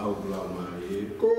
au la mai ko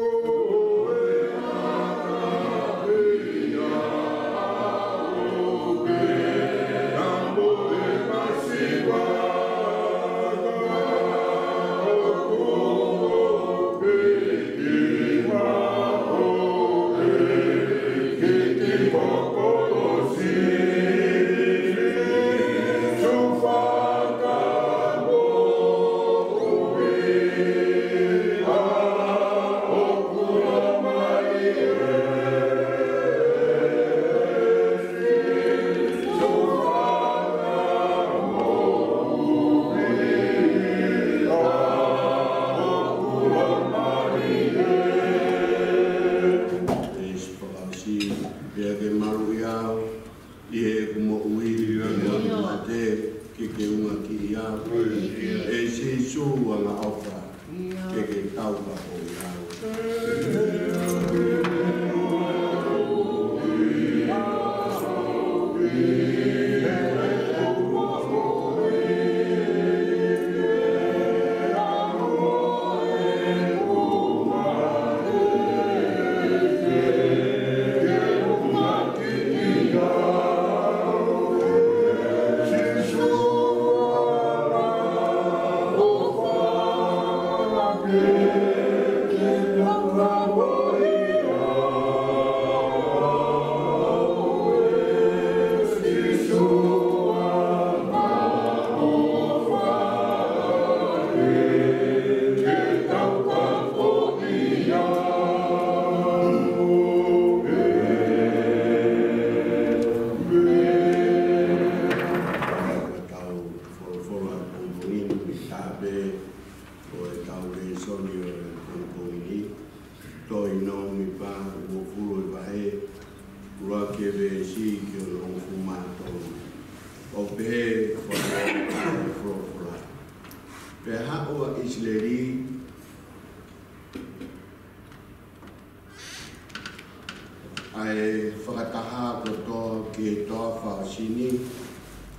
ai whakataha ko tō ki tō whaosini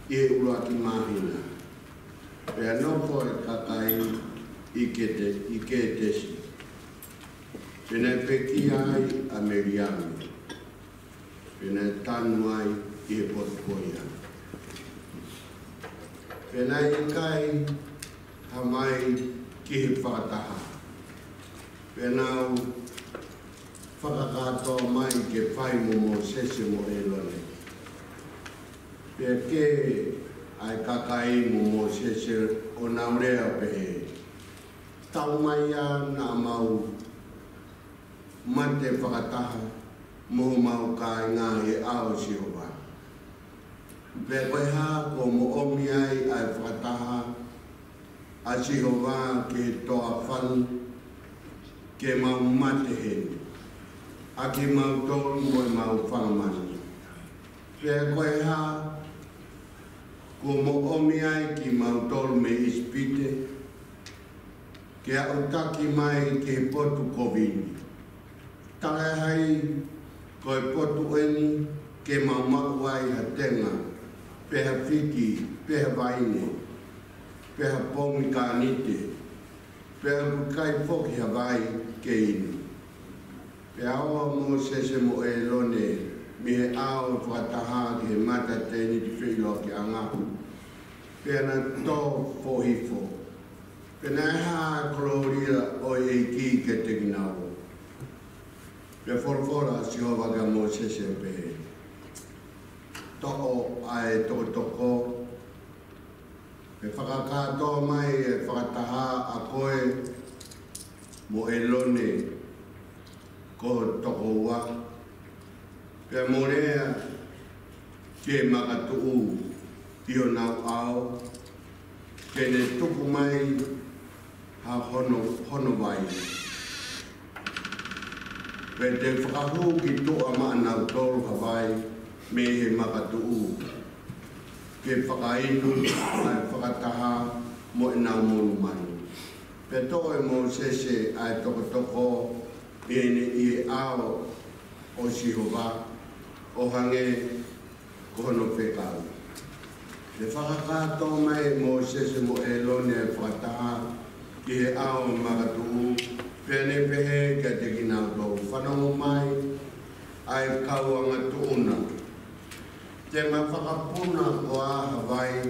i ura ki mahina. Pea noko e kakai i ke tesi. Pena peki ai a Meriami. Pena tanu ai i e potpoia. Pena i kai hamai ki he whakataha. Pena au whakakato mai ke whai mo sese mo e lone. Pea ke ai kakai mo sese o naurea pe tau mai a na mau mante whakataha mo mau kai ngā he ao sihowa. Pea koe ha ko mo omi ai ai whakataha a sihowa ke toa whanu ke mau mate heni. A ke mau tolu mo mau whangamani. Pea koe ha ko mo omi ai ki mau tolu me ispite ke a utaki mai ke potu kovini. Tae hai koe potu eni ke mau maku ai ha tenga, peha whiki, peha waine, peha pongi ka nite, peha kukai whoki ha vai ke inu. Pea awa mo sese mo e lone, mi he ao whataha ki he mata teni ki whilo ki angapu. Pea na tō whohifo. Pea na ha koloria o e ki ke te ginao. Pea whorofora si hoa ka mo sese pehe. Toko ai toko. Pe whakakato mai e whakataha a koe mo e lone ko toko ua. Pea morea ke makatuu i o nau ao. Ke ne tuku mai ha hono vai. Pea te whakahu ki toa maa nau tolu hawai me he makatuu. Ke whakainu ai whakataha mo e nau monu mai. Pea toko e mo sese ai toko i e ao o Sihova, o hange kohono whekau. Te whakakato mai mo sese mo e lone e whakataha ki he ao makatuu, pehe kia te kina tō whanau mai ai kauanga tuuna. Te mai whakapuna o a Hawaii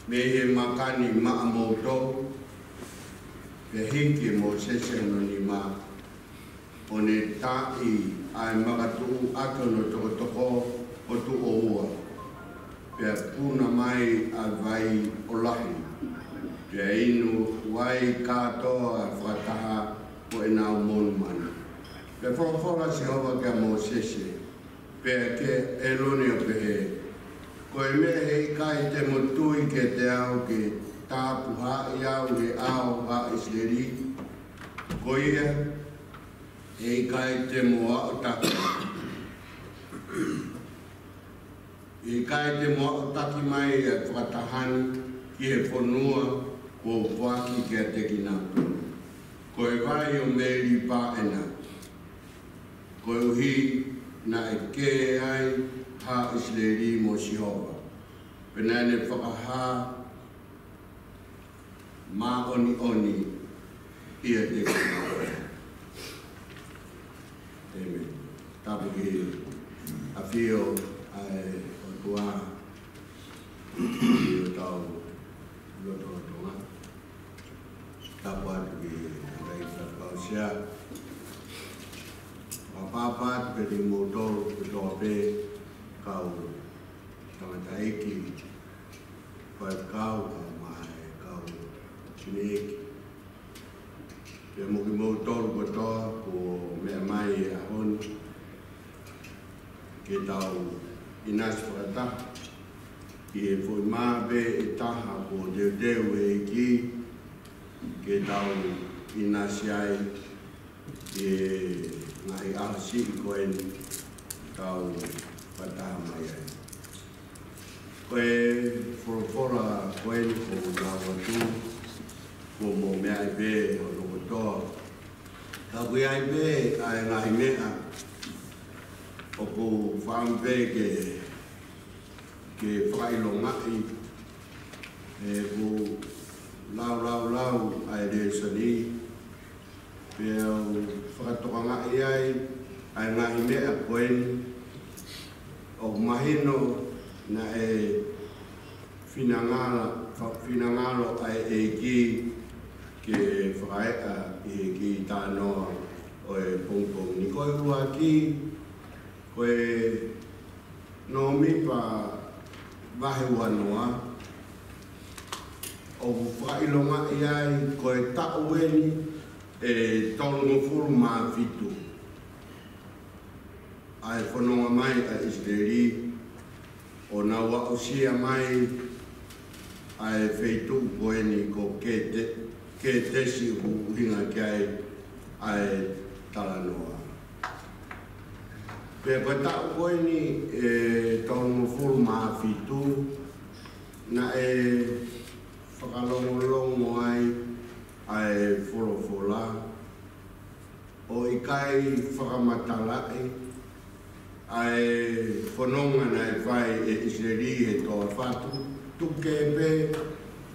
me he makani maa mōtou pe hiki mo sese no ni ma o ne tai ai makatu ako no toko o tu o ua pe puna mai a vai o lahi pe inu wai katoa whataha o e nao monu mana pe whakawhara se hawa kia mo sese pe ke e lone o pe he ko e me hei kai te motui ke te au ke tāpu ha'i au he au ha'i seri ko ia hei kai te moa o taki hei kai te moa o taki mai e whakatahani ki he whanua ko whaki ke te kinatu ko e vai o meri pāena ko e uhi na e ke ai ha isleri mo Sihova. Penane whakaha ma oni ia te kina. Amen. Tapu ki a whio ai o tua i o tau loto tonga. Tapu atu ki rei whakau sea. Wapapa te peti mōtoro te toa pē kau tangata eki pai kau mai kau chineki pe moki mōtoro katoa ko mea mai e ahon ke tau inasi whakata i e fwoi mābe e taha ko deu e eki ke tau inasi ai e ngai ahasi i koen tau pataha mai ai. Koe whorofora koen ko lawa tu, ko mo mea i be o rokotoa. Ka koe ai be ai ngai mea, o ko whaambe ke whakailongai, e ko lau ai reisani, pe au whakatokangai ai ngai mea koen, o mahino na e finangalo ai e ki ke whakaeka i e ki tānoa o e pongpong. Ni koe ua ki, koe no mipa wahe wanoa, o whakailonga i ai koe taueni e tolongo furu mā fitu. Ai whanonga mai a Israeli o nā wausia mai ai wheitu koeni ko ke tesi huhinga kiai ai talanoa. Pe koe tau koeni e tongo furu maa fitu na e whakalongolongo ai wholofola o i kai whakamatalai ai whanonga nei whai e Israeli he toa whatu tuke pe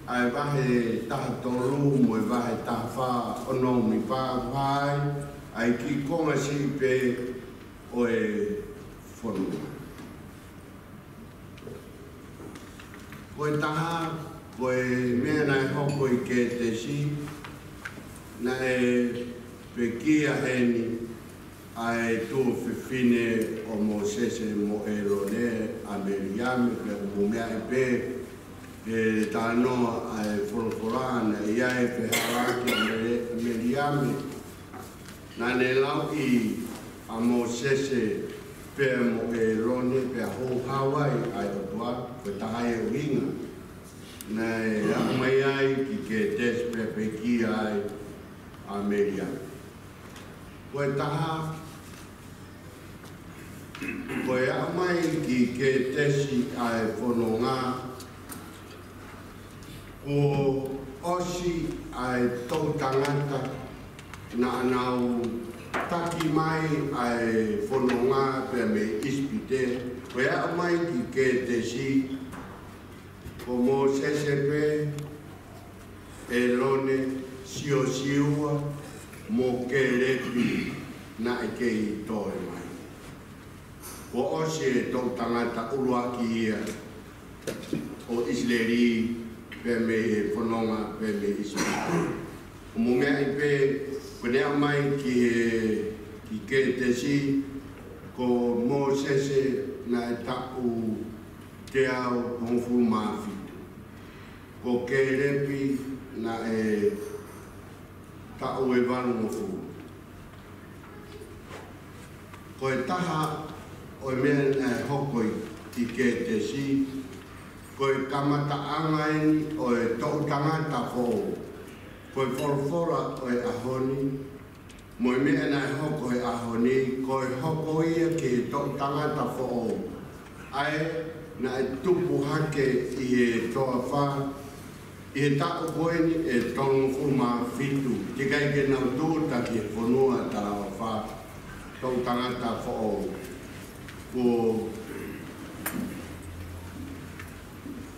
ai wahe taha toru mo e wahe taha wha onomi wha whai ai ki konga si pe o e whanonga. Koe taha, koe mea nai hoko i ke te si na e pe kia heni ai tō whiwhine o mō sese mō e rone a Meriame, pe o mō mea e pē, e tānoa ai wholokorana i ai pe haraki a Meriame. Nā ne lau i a mō sese pe mō e rone pe a hou Hawaii ai o tua, pe tahai o hinga. Nā e au mai ai ki ke tes pe pe ki ai a Meriame. Koe taha, koe a mai ki ke tesi ai whanonga o osi ai tau tangata na anau taki mai ai whanonga pe me ispite. Koe a mai ki ke tesi o mō sesepe e lone sio siua mo ke repi na e ke I toe mai. Ko o se tau tangata urua ki ia o Israeli pe me e whanonga pe me Israeli. O mo mea I pe kwenea mai ki ke te si ko mo sese na e tapu te au hongfu mawhitu. Ko ke repi na e tau e wanu ngofu. Ko e taha o mea na hokoi ki ke te si, ko e kamata angaini o e tau tangata fō, ko e forfora o e ahoni, mo e mea na hoko e ahoni, ko e hoko ia ki e tau tangata fō, ai na e tupu hake I e toa wha, I e tako koeni e tongo fuma fitu, tikai ke nau tūta ki e whanua tala wha, tau tangata fō, ko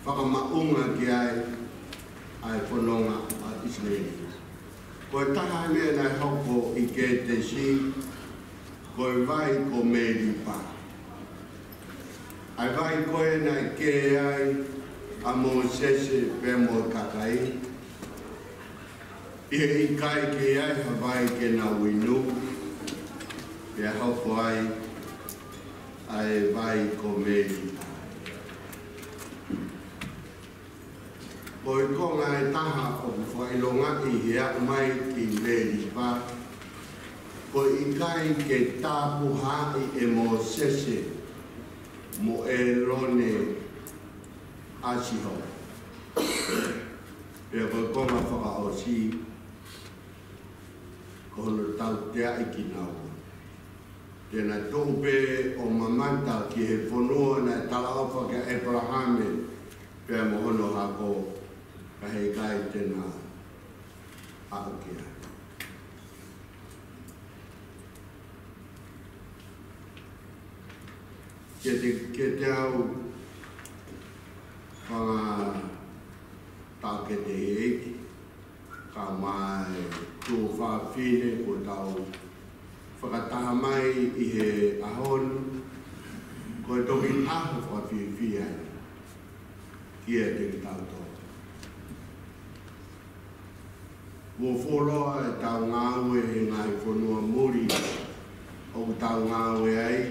whakamaunga ki ai whanonga a Israeli. Ko e taha mea nai hoko I ke te si, ko e vai ko meri pa. Ai vai koe nai ke ai a mo sese pe mo kakai. I kai ke ai ha vai ke na winu, pe hoko ai vai ko meri. Ko I konga e taha o whailonga I hea mai ki meri pa. Ko I kai ke tāpu hai e mo sese mo e lone asiho. Pea ko konga whaka o si ko hono tau tea I ki nau. Tēnā tōpe o mamanta ki he whanua na talaopa ke Abrahame pēr mo hono hako ka hei kai tēnā haokea. Ke te au whanga tāke te heiki, ka mai tō whawhine ko tau whakataha mai I he ahonu, ko e toki aho whawhiwhi ai, kia te ki tau tō. Wo wholoa e tau ngāwe he ngai whanua muri, o tau ngāwe ai,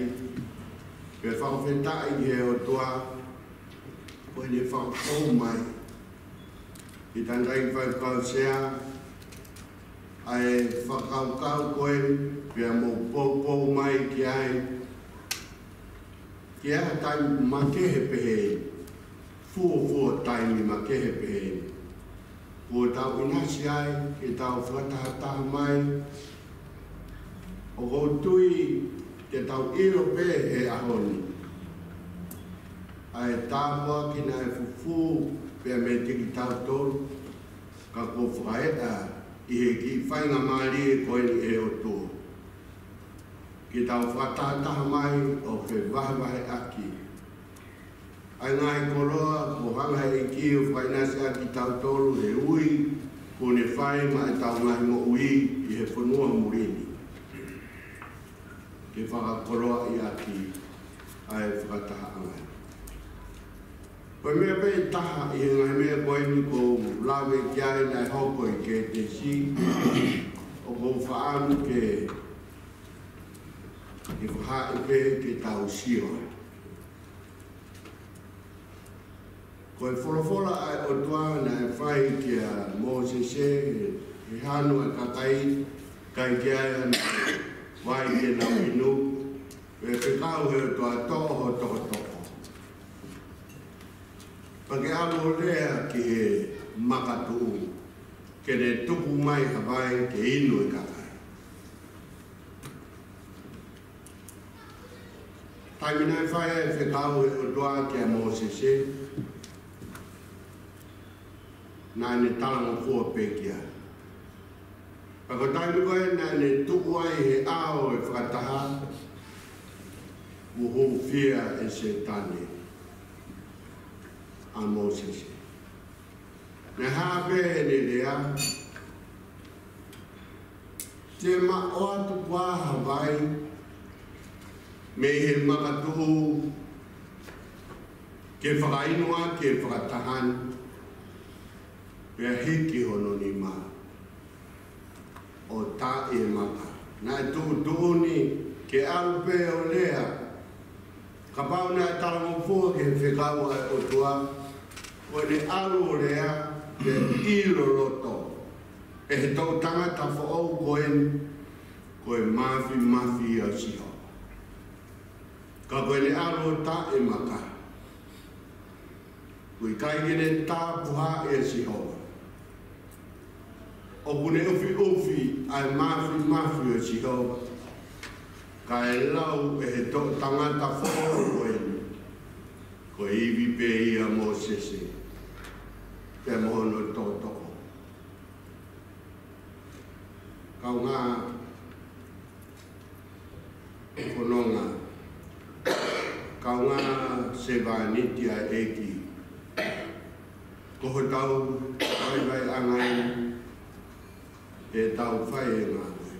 pe whakawhetai he o toa, ko e ne whakau mai, I tangai whakau sea, ai whakaukau koe, pia mo pou mai ki ai. Ki ai tai makehe pehe, fua taimi makehe pehe. Ko tau inasi ai, ki tau whakatahataha mai. O ko tui, ke tau ilo pehe he ahoni. Ai tāpua ki nai fufu, pia me tiki tau tolu, ka ko whakaeta, I he ki whainga maari e koe ni e o tō. Ki tau whakatataha mai o ke wahewahe aki. Ai ngai koroa ko hanga e ki o whainasi aki tau tolu he ui, ko ne whai ma e tau ngai mo ui I he whanua murini. Ke whakakoroa I aki ai whakataha angai. Koe mea pe taha I ngai mea koe ni ko lawe ki ai nai hoko I ke te si, o ko whaanu ke I whaha pe ke tau sio. Ko e wholofola ai o tua na e whai ki a Mosese, e hanu e kakai, kai ki ai ana wai ki na winu, e whikau he o tua toho. Pake alo rea ki he makatu, ke ne tupu mai hawai ke inu e kakai. Taimina e whai e whikau e o tua ki a Mosese, nā ne talanga kua pēkia. Pako taimi koe nā ne tuku ai he ao e whakataha, uhu whia e se tane a Mosese. Ne hāpe e ne rea, Te ma'o atu kua Hawaii, me he makatuhu, ke whakainua, ke whakatahan, pia hiki hono ni ma, o ta e maka. Na e tuhu ni, ke arupe o lea, ka pau na e taramofua ke whekau ai o tua, o ne aru o lea, ke ilo roto. E he tau tangata whaou koe mafi a siho. Ka koe ne aro ta e maka. Koe kai gene tā puha e siho. O kune ufi ai mafi a siho. Ka e lau e he tau tangata whaou koe iwi pe ia mo sese. Pe mohono tōtoko. Kau ngā kononga, kau ngā sevaniti a eki, koho tau vai angai e tau whai e ngā koe.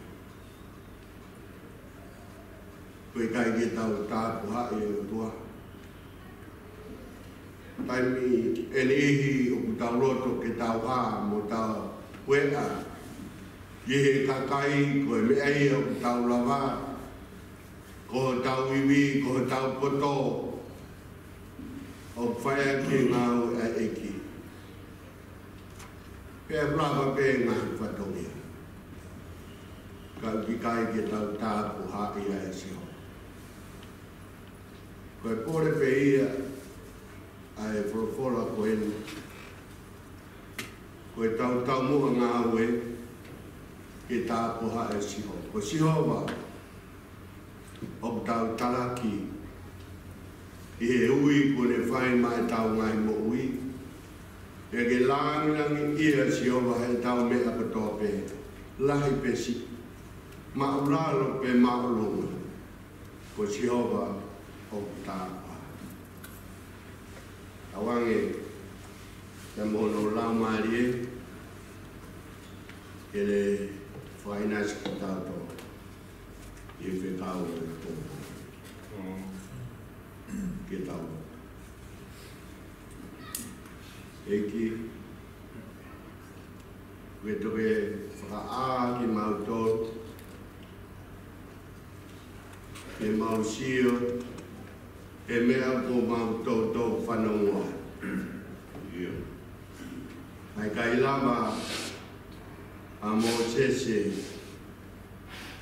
Koe kai ke tau tāpu hae o tua. Taimi e nehi o ku tau roto ke tau hā mo tau wea. Ye kakai ko me ai o tau lava ko tau iwi ko tau poto o whaia ki ngau a eki pe brava pe ngā whatongia ka ki kai ke tau tāpu haki a e siho ko e pore pe ia a e whorofora ko enu ko e tau mua ngā ue ke tā poha e siho. Ko siho wa, o tau talaki, i he ui ko ne whai mai tau ngai mo ui, e ke langi ia siho wa he tau mea katoa pe, lahi pe si, maulalo pe maulunga, ko siho wa, o tā poha. Awange, te mono lau maari e, ke le whainais ki tātou i whekau e tōpō ke tau eki we toke whaka ki mautor ke mausio e mea ko mautor tō whanongoa ai kai lama a mo sese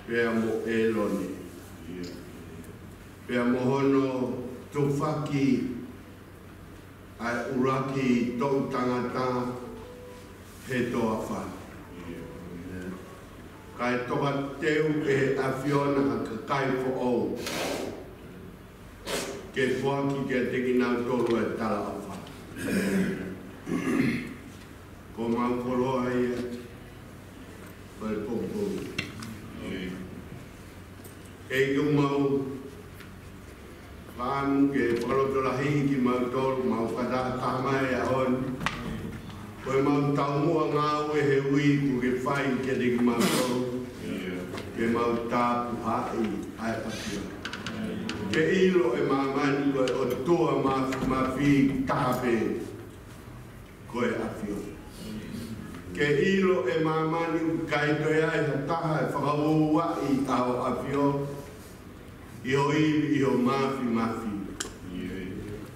pea mo eloni pea mo hono tufaki ai uraki tau tangata he toa wha kai toka teu e awhiona ha kai fo au ke fuaki ke teki nau tolu e tala a wha ko mau koroa ia Pai popo. E ki mau whanu ke whakaloto lahi ki mau tolu, mau whata tamai a hon. Koe mau tau mua ngā ue he ui ku ke whai ke te ki mau tolu. Ke mau tāpu hai ai patia. Ke ilo e mamani koe o tua mawhi tāpe koe awhio. Ke ilo e mamani u kaitoe ai ha taha e whakaua i tau awhio i ho iwi i ho mafi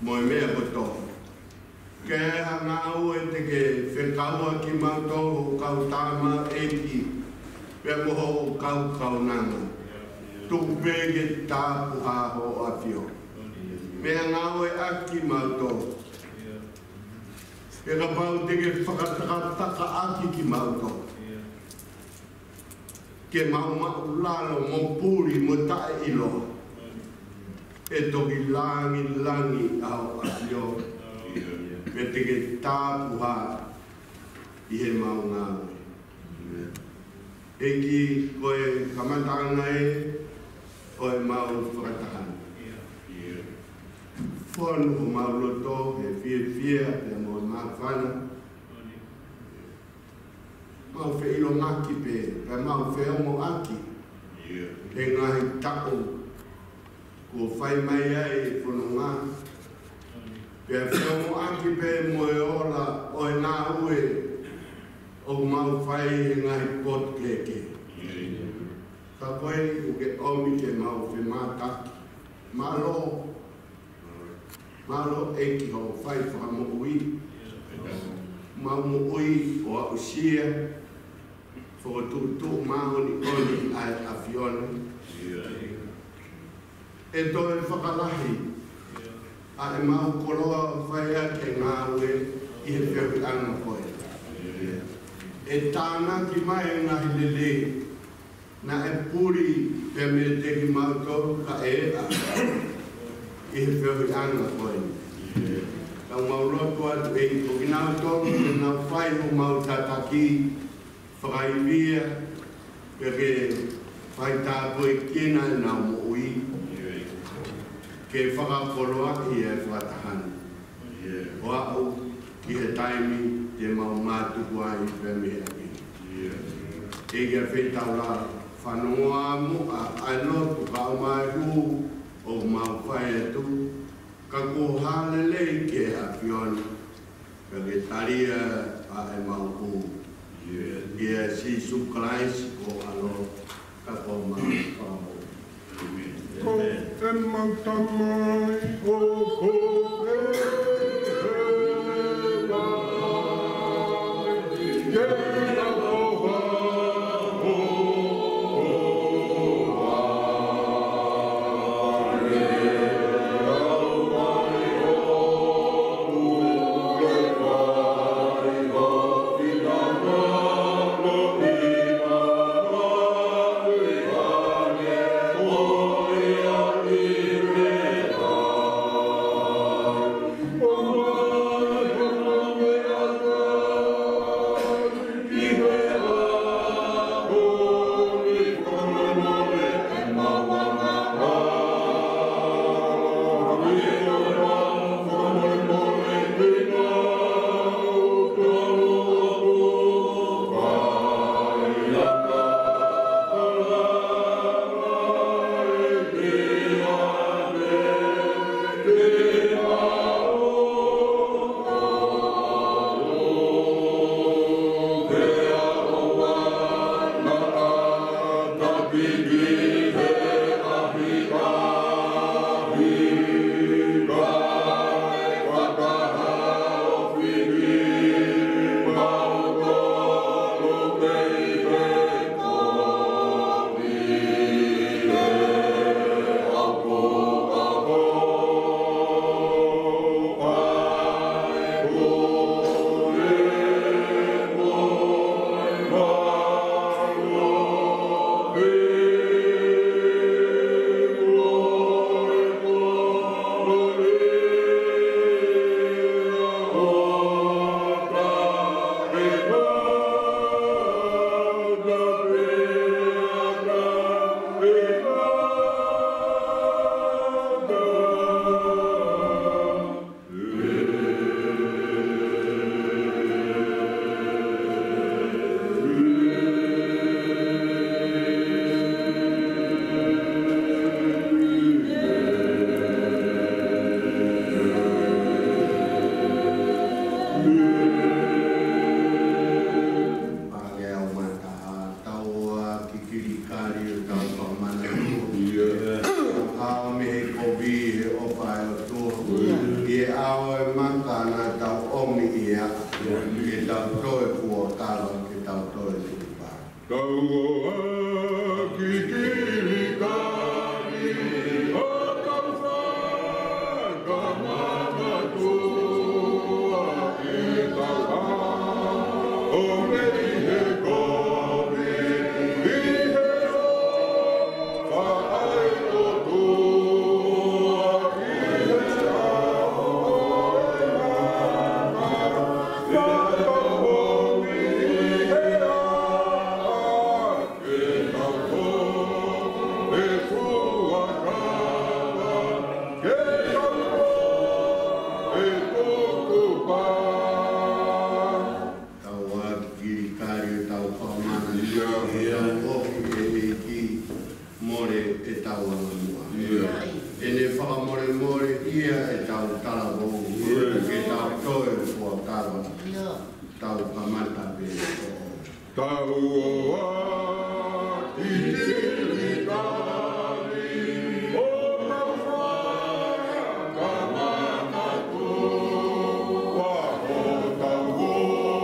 mo e mea koto ke ha ngā ue te ke whekaua ki mautou o kau tāma eki pia moho o kau nanga tuku pēke tāpu haho awhio mea ngā ue aki mautou e ka pau te ke whakatakataka aki ki mauto. Ke mau lalo mo puri mo tae ilo. E toki langi au asio. Me te ke tāpuha i he mau ngāwe. E ki koe kamatanga e, koe mau whakatakana. Fonu o mauloto e fia e mo mawhana mau fe ilo maki pe mau fe omo aki e ngai tako ko fai mai ai whanonga pe fe omo aki pe mo e ola o e nā ue o mau fai e ngai pot keke ka koe u ke omi ke mau fe mātaki malo e ki ho fai whamo ui mau mo ui o a usia tu maoni oni ai a Fiona e to e whakalahi a e mau koloa whaia ke ngā ue i he whiawi anga koe e tāna ki mai ngahi lele na e puri pe me te ki mau tau ka e a i he whiawi anga koe ka mau roto atu e i toki nau tau e nau whai o mau tataki whakaibia pe ke whai tāpoi kena e nau mo ui ke whakakoroa i e whatahana o au ki he taimi te mau mātuku ai pe me aki e kia whetau la whanonga mo a ailotu ka o mai hu o mau whai atu ka ko halelei ke a Fiona ka ke taria a e mau hu ia si sukrais ko alo ka ko mau whao ko e mau tamai o ko tau tala mo ke tau toe fua kawa tau kamata pe tau oa i tiri kari o tau whara kamata tō wa o tau o i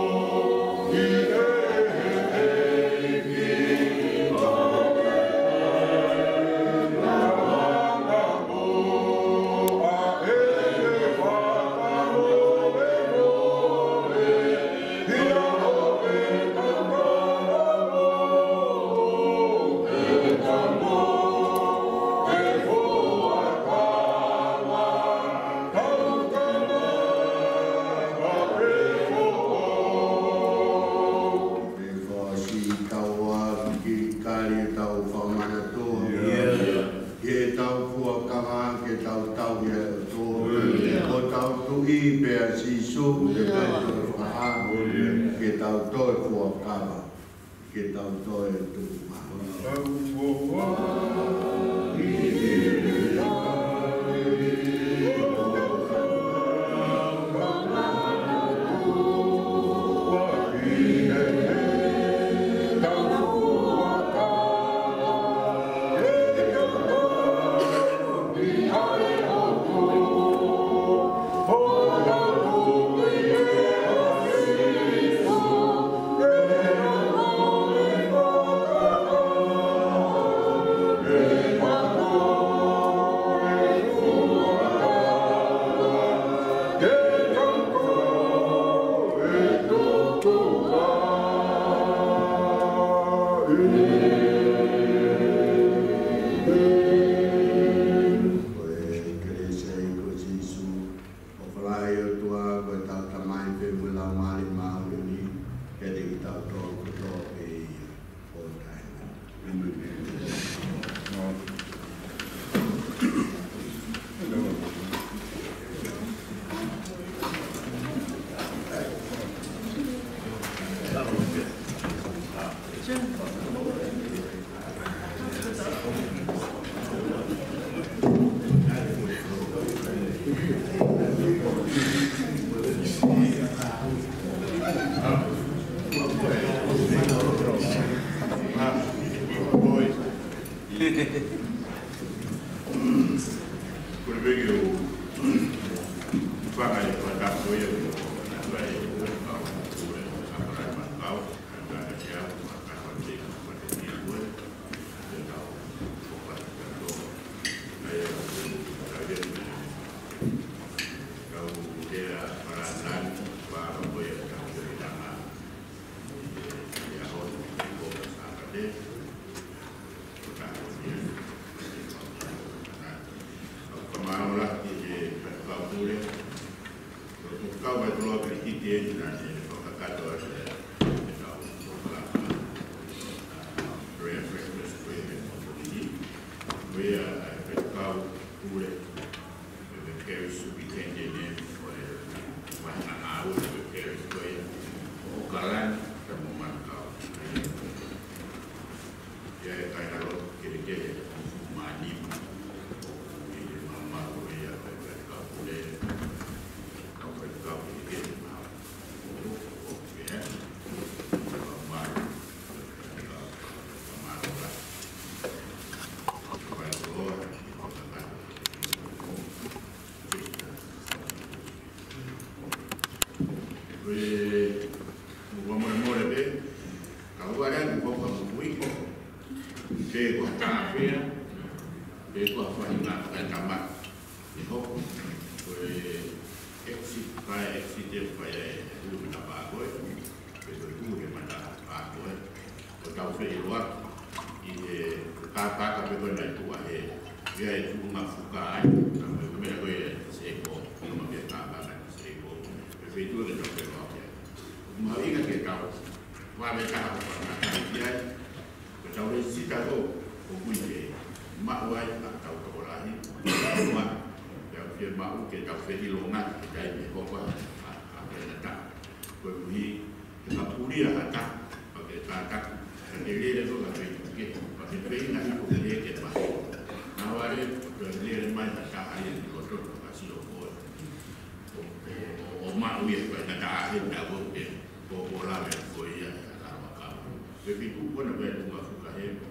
kahin dah boleh bola berkoya lama kamu. Tapi tu pun ada yang buat kahin,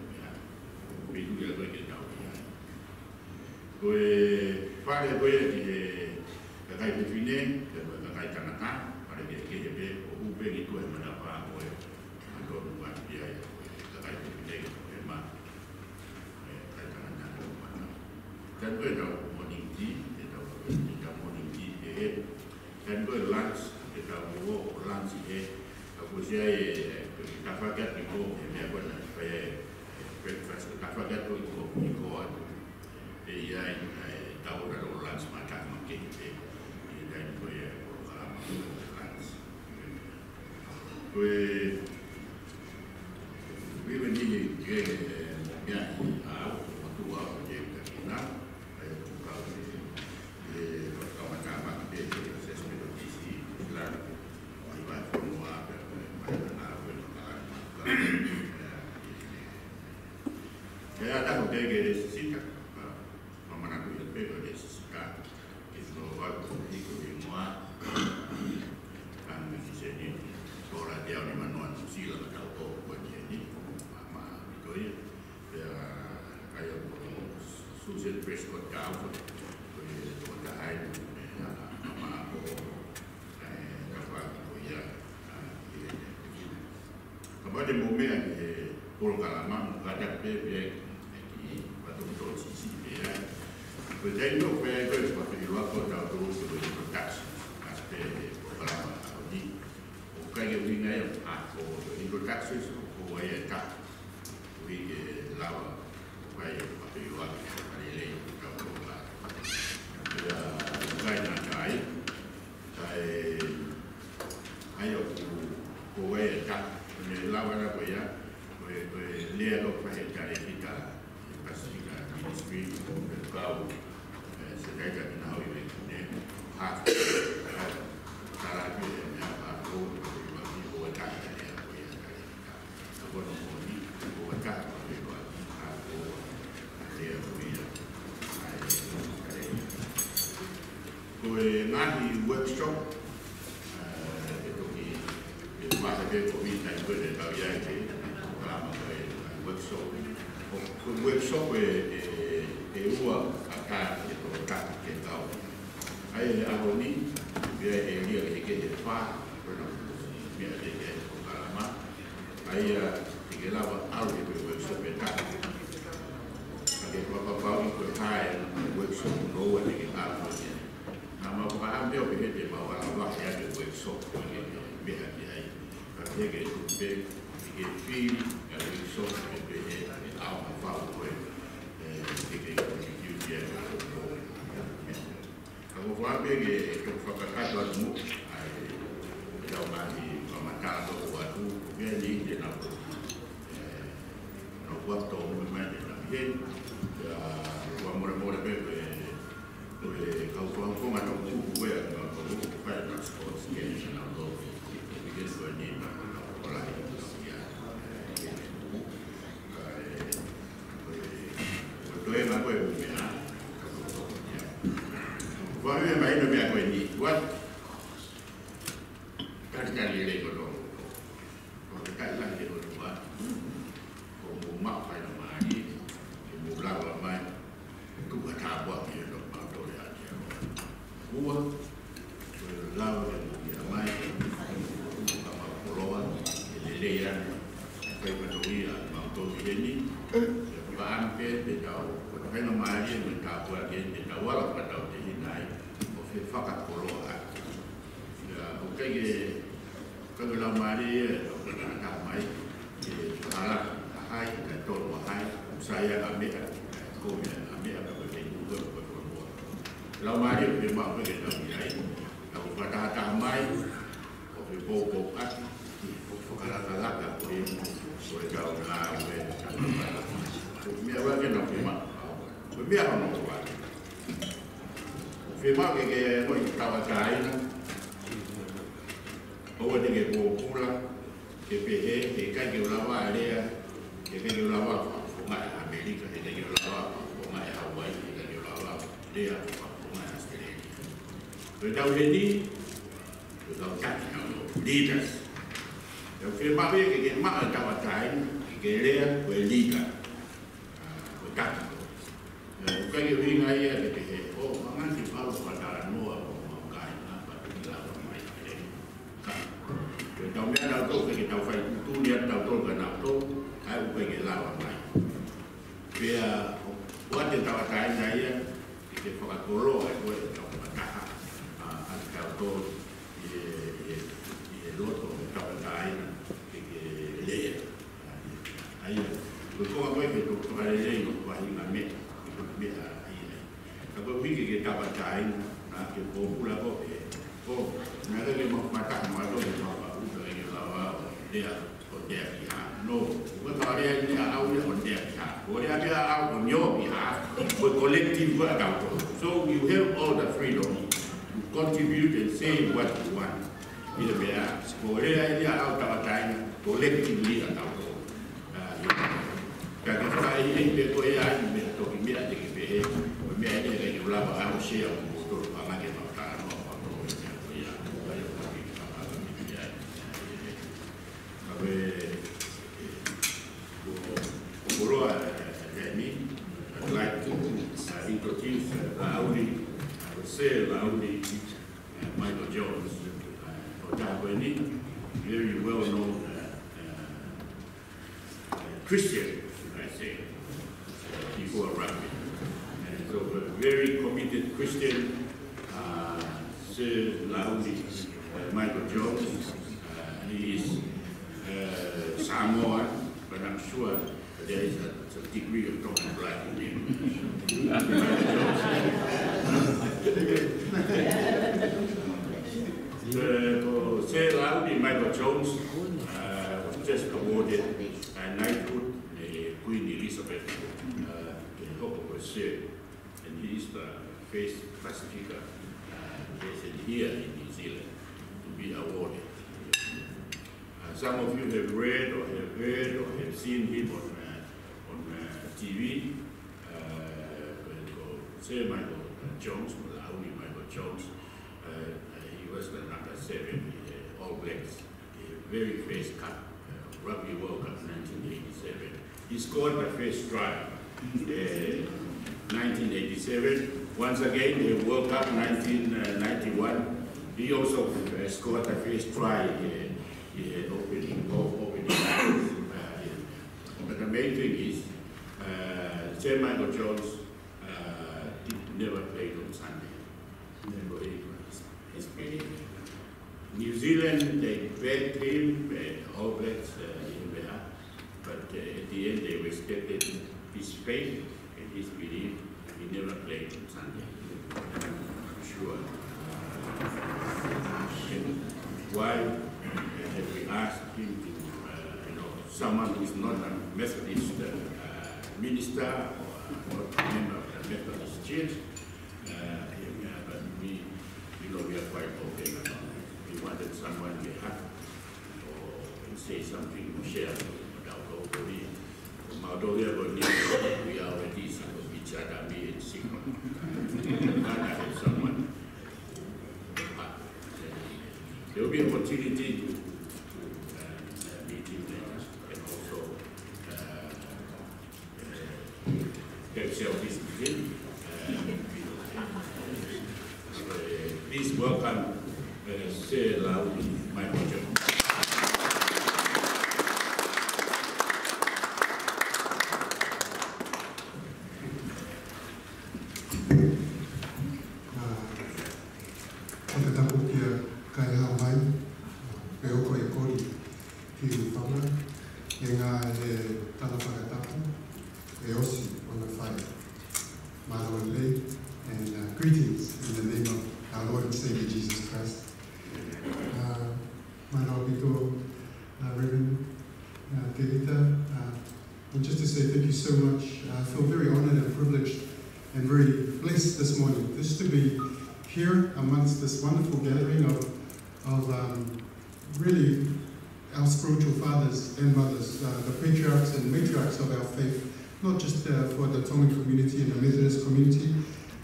tapi tu dia boleh tahu. Kue pada kue di kakai define, kakai tanah, pada dia KJB, UB itu yang mendapat kue untuk buat biaya kakai define memang kakai tanah mana. Dan kue dah morning tea, dah morning tea, dan kue lunch, kita bawa lunch aku saya kafagat itu dia pun supaya breakfast kafagat itu ikut ia tahu dah lunch macam makin dan kue program lunch kue begini dia dia waktu awal dia kita kawan-kawan dia proses meditasi dan ibadah semua saya ada hotel gede sisika, mana tu yang bego gede sisika, itu waktu itu semua kan di sini orang dia ni manuan sila atau apa jadi, mama itu ya kayak Susan Prescott kau, kota Hai, mama aku, apa itu ya. Kemudian momen pulau Kalaman ada bebek di betul-betul sisi dia. Berjaya itu bebek seperti di luar kota terus sebagai produksi aspek program di. Bukan yang ini aku introduksi supaya tak we lawa supaya seperti di luar hari ini kita program. Ya, bukan nak cai, ayo supaya tak lawan apa ya, lihat apa yang cari kita, pastikan ministry kau sedang kenal ini, hak cara dia aku bagi buat cara dia apa yang cari kita, aku nombor ni buat cara buat aku dia punya, kau ngaji workshop. Masa dia COVID dan juga dia tahu yang ini lama workshop. Workshop uang akan itu tak kita. Ayah awal ni dia kita fah pernah dia lama. Ayah tiga lawan awal itu workshop tak. Ada beberapa ikut hai workshop lower dengan awal. Nama paham dia begitu bahawa Allah ada workshop biar dia. Dia ke big feel and we saw it out of our way dia kalau buat big itu fakar doang jauh lagi pemakai atau waktu dia ni dia nak buat tahu memang dia nak dia buat mula-mula big kalau tuan atau buku kalau buku nak sekolah sikit atau bikin sebuah ni tôi mà quay về Việt Nam, với mấy đứa bé quay đi quá, cái gì đây còn cái là gì còn quá, còn muốn mắc phải là mà đi, muốn làm là mai, cũng phải thả qua cái đó bảo tôi là gì, mua, làm cái gì mai, cũng phải mặc đồ để ra, phải mặc đồ gì mà tôi cái gì. Bahan ke dia tahu, kalau nama dia minta buat dia tahu walau pada dia hinai, mungkin fakat kolongan. Ya, okey kalau nama dia orang nak mai, alat hai dan tolong hai, saya ambil, kau ambil apa benda juga berbuat. Nama dia memang begitu dia. Kalau pada mai, okey pokok at, kalau tak boleh, boleh jauh lah, boleh. Mia wa ke no fima. Mia no wa. Fima ke mo tawa kai na. O wa de ke ko pula ke pe ke kai ke la wa dia. Ke ke la wa ko ma Amerika ke ke la wa ko ma Hawaii ke ke la wa dia ko ma Australia. Rồi đâu đến đi. Rồi đâu chắc leaders. Eu que mabe que ma tawatai que lea o leader. O tático. O que eu vim aí é que o mangi falo para no o kai na para lá mais. Então me dá todo que tá fazendo tudo e tá todo ganhando. Aí o que lá mais. Via o que tawatai aí que foi a coroa e foi a caja a todo e outro tawatai que leia. Aí o como é que tu vai ler no vai na meta agora vi que estava caindo que o povo lá pô não é que não mata mais do que não vai lá o dia no o que vai ali a o dia o dia a o nyo o collective work out so you have all the freedom to contribute and say what you want either be o dia a estava caindo collectively out Kalau saya ini berkoyak, bertok ini ada ke ada yang berapa harus siap untuk anak kita makan apa tu ya, saya pergi apa ni ya. Tapi kalau ini like to introduce Laudi, I would say Laudi, Michael Jones, ini very well known Christian. Before rugby. And so a very committed Christian, Sir Laudi, Michael Jones. He is Samoan, but I'm sure there is a degree of talking black in him. Sir Laudi, Michael Jones was just awarded a knighthood, Queen Elizabeth. And he is the first Pacifica here in New Zealand to be awarded. Some of you have read or have heard or have seen him on TV. Sir Michael Jones, Laudi Michael Jones, he was the number 7 All Blacks, very first cup, Rugby World Cup 1987. He scored the first try. 1987. Once again, the World Cup 1991. He also scored the first try opening. But the main thing is, Sir Michael Jones never played on Sunday. Never his played. New Zealand, they begged him, All Blacks in there, but at the end they respected his faith and his belief. He never played on Sunday. I'm sure. Why have we asked him to, someone who is not a Methodist minister or a member of the Methodist Church, but we are quite open about it. We wanted someone to have or say something to share without nobody. Although we are already sick of each other, me and Sigmund. I have someone. There will be an opportunity to meet him and also have selfies with him. Please welcome Sir Laudi, Michael Jones. And greetings in the name of our Lord and Savior Jesus Christ. My Lord, Reverend Devita, and just to say thank you so much. I feel very honored and privileged and very blessed this morning just to be here amongst this wonderful gathering of really our spiritual fathers and mothers, the patriarchs and matriarchs of our faith, not just for the Tongan community and the Methodist community,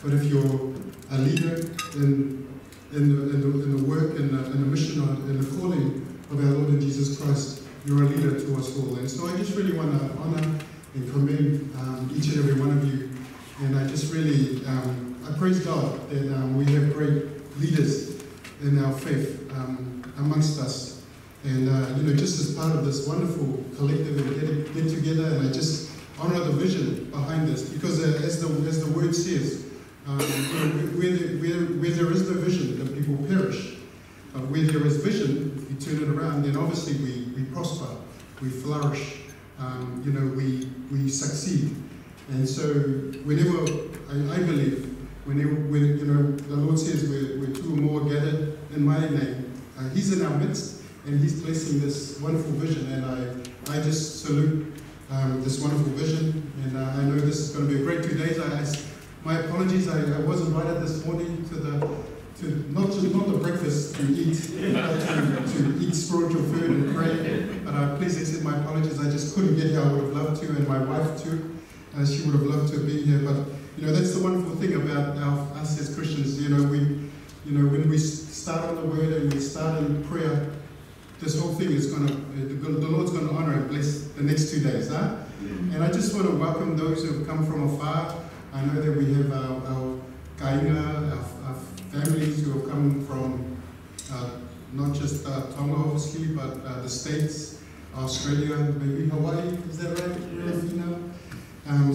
but if you're a leader in the work work and the mission and the calling of our Lord and Jesus Christ. You're a leader to us all. And so I just really want to honor and commend each and every one of you. And I just really, I praise God that we have great leaders in our faith amongst us. And, just as part of this wonderful collective and get together, and I just honor the vision behind this, because as the word says, where there is no vision, the people perish. But where there is vision, if you turn it around, then obviously we prosper, we flourish, we succeed. And so whenever, I believe, whenever the Lord says we're two or more gathered in my name, He's in our midst, and He's blessing this wonderful vision. And I just salute this wonderful vision, and I know this is going to be a great 2 days. My apologies, I was invited this morning to not the breakfast to eat, but to eat spiritual food and pray. But please accept my apologies. I just couldn't get here. I would have loved to, and my wife too. She would have loved to have been here. But that's the wonderful thing about us as Christians. When we start on the Word and we start in prayer, this whole thing is the Lord's going to honor and bless the next 2 days, huh? And I just want to welcome those who have come from afar. I know that we have our kainga, our families who have come from not just Tonga, obviously, but the States, Australia, maybe Hawaii. Is that right?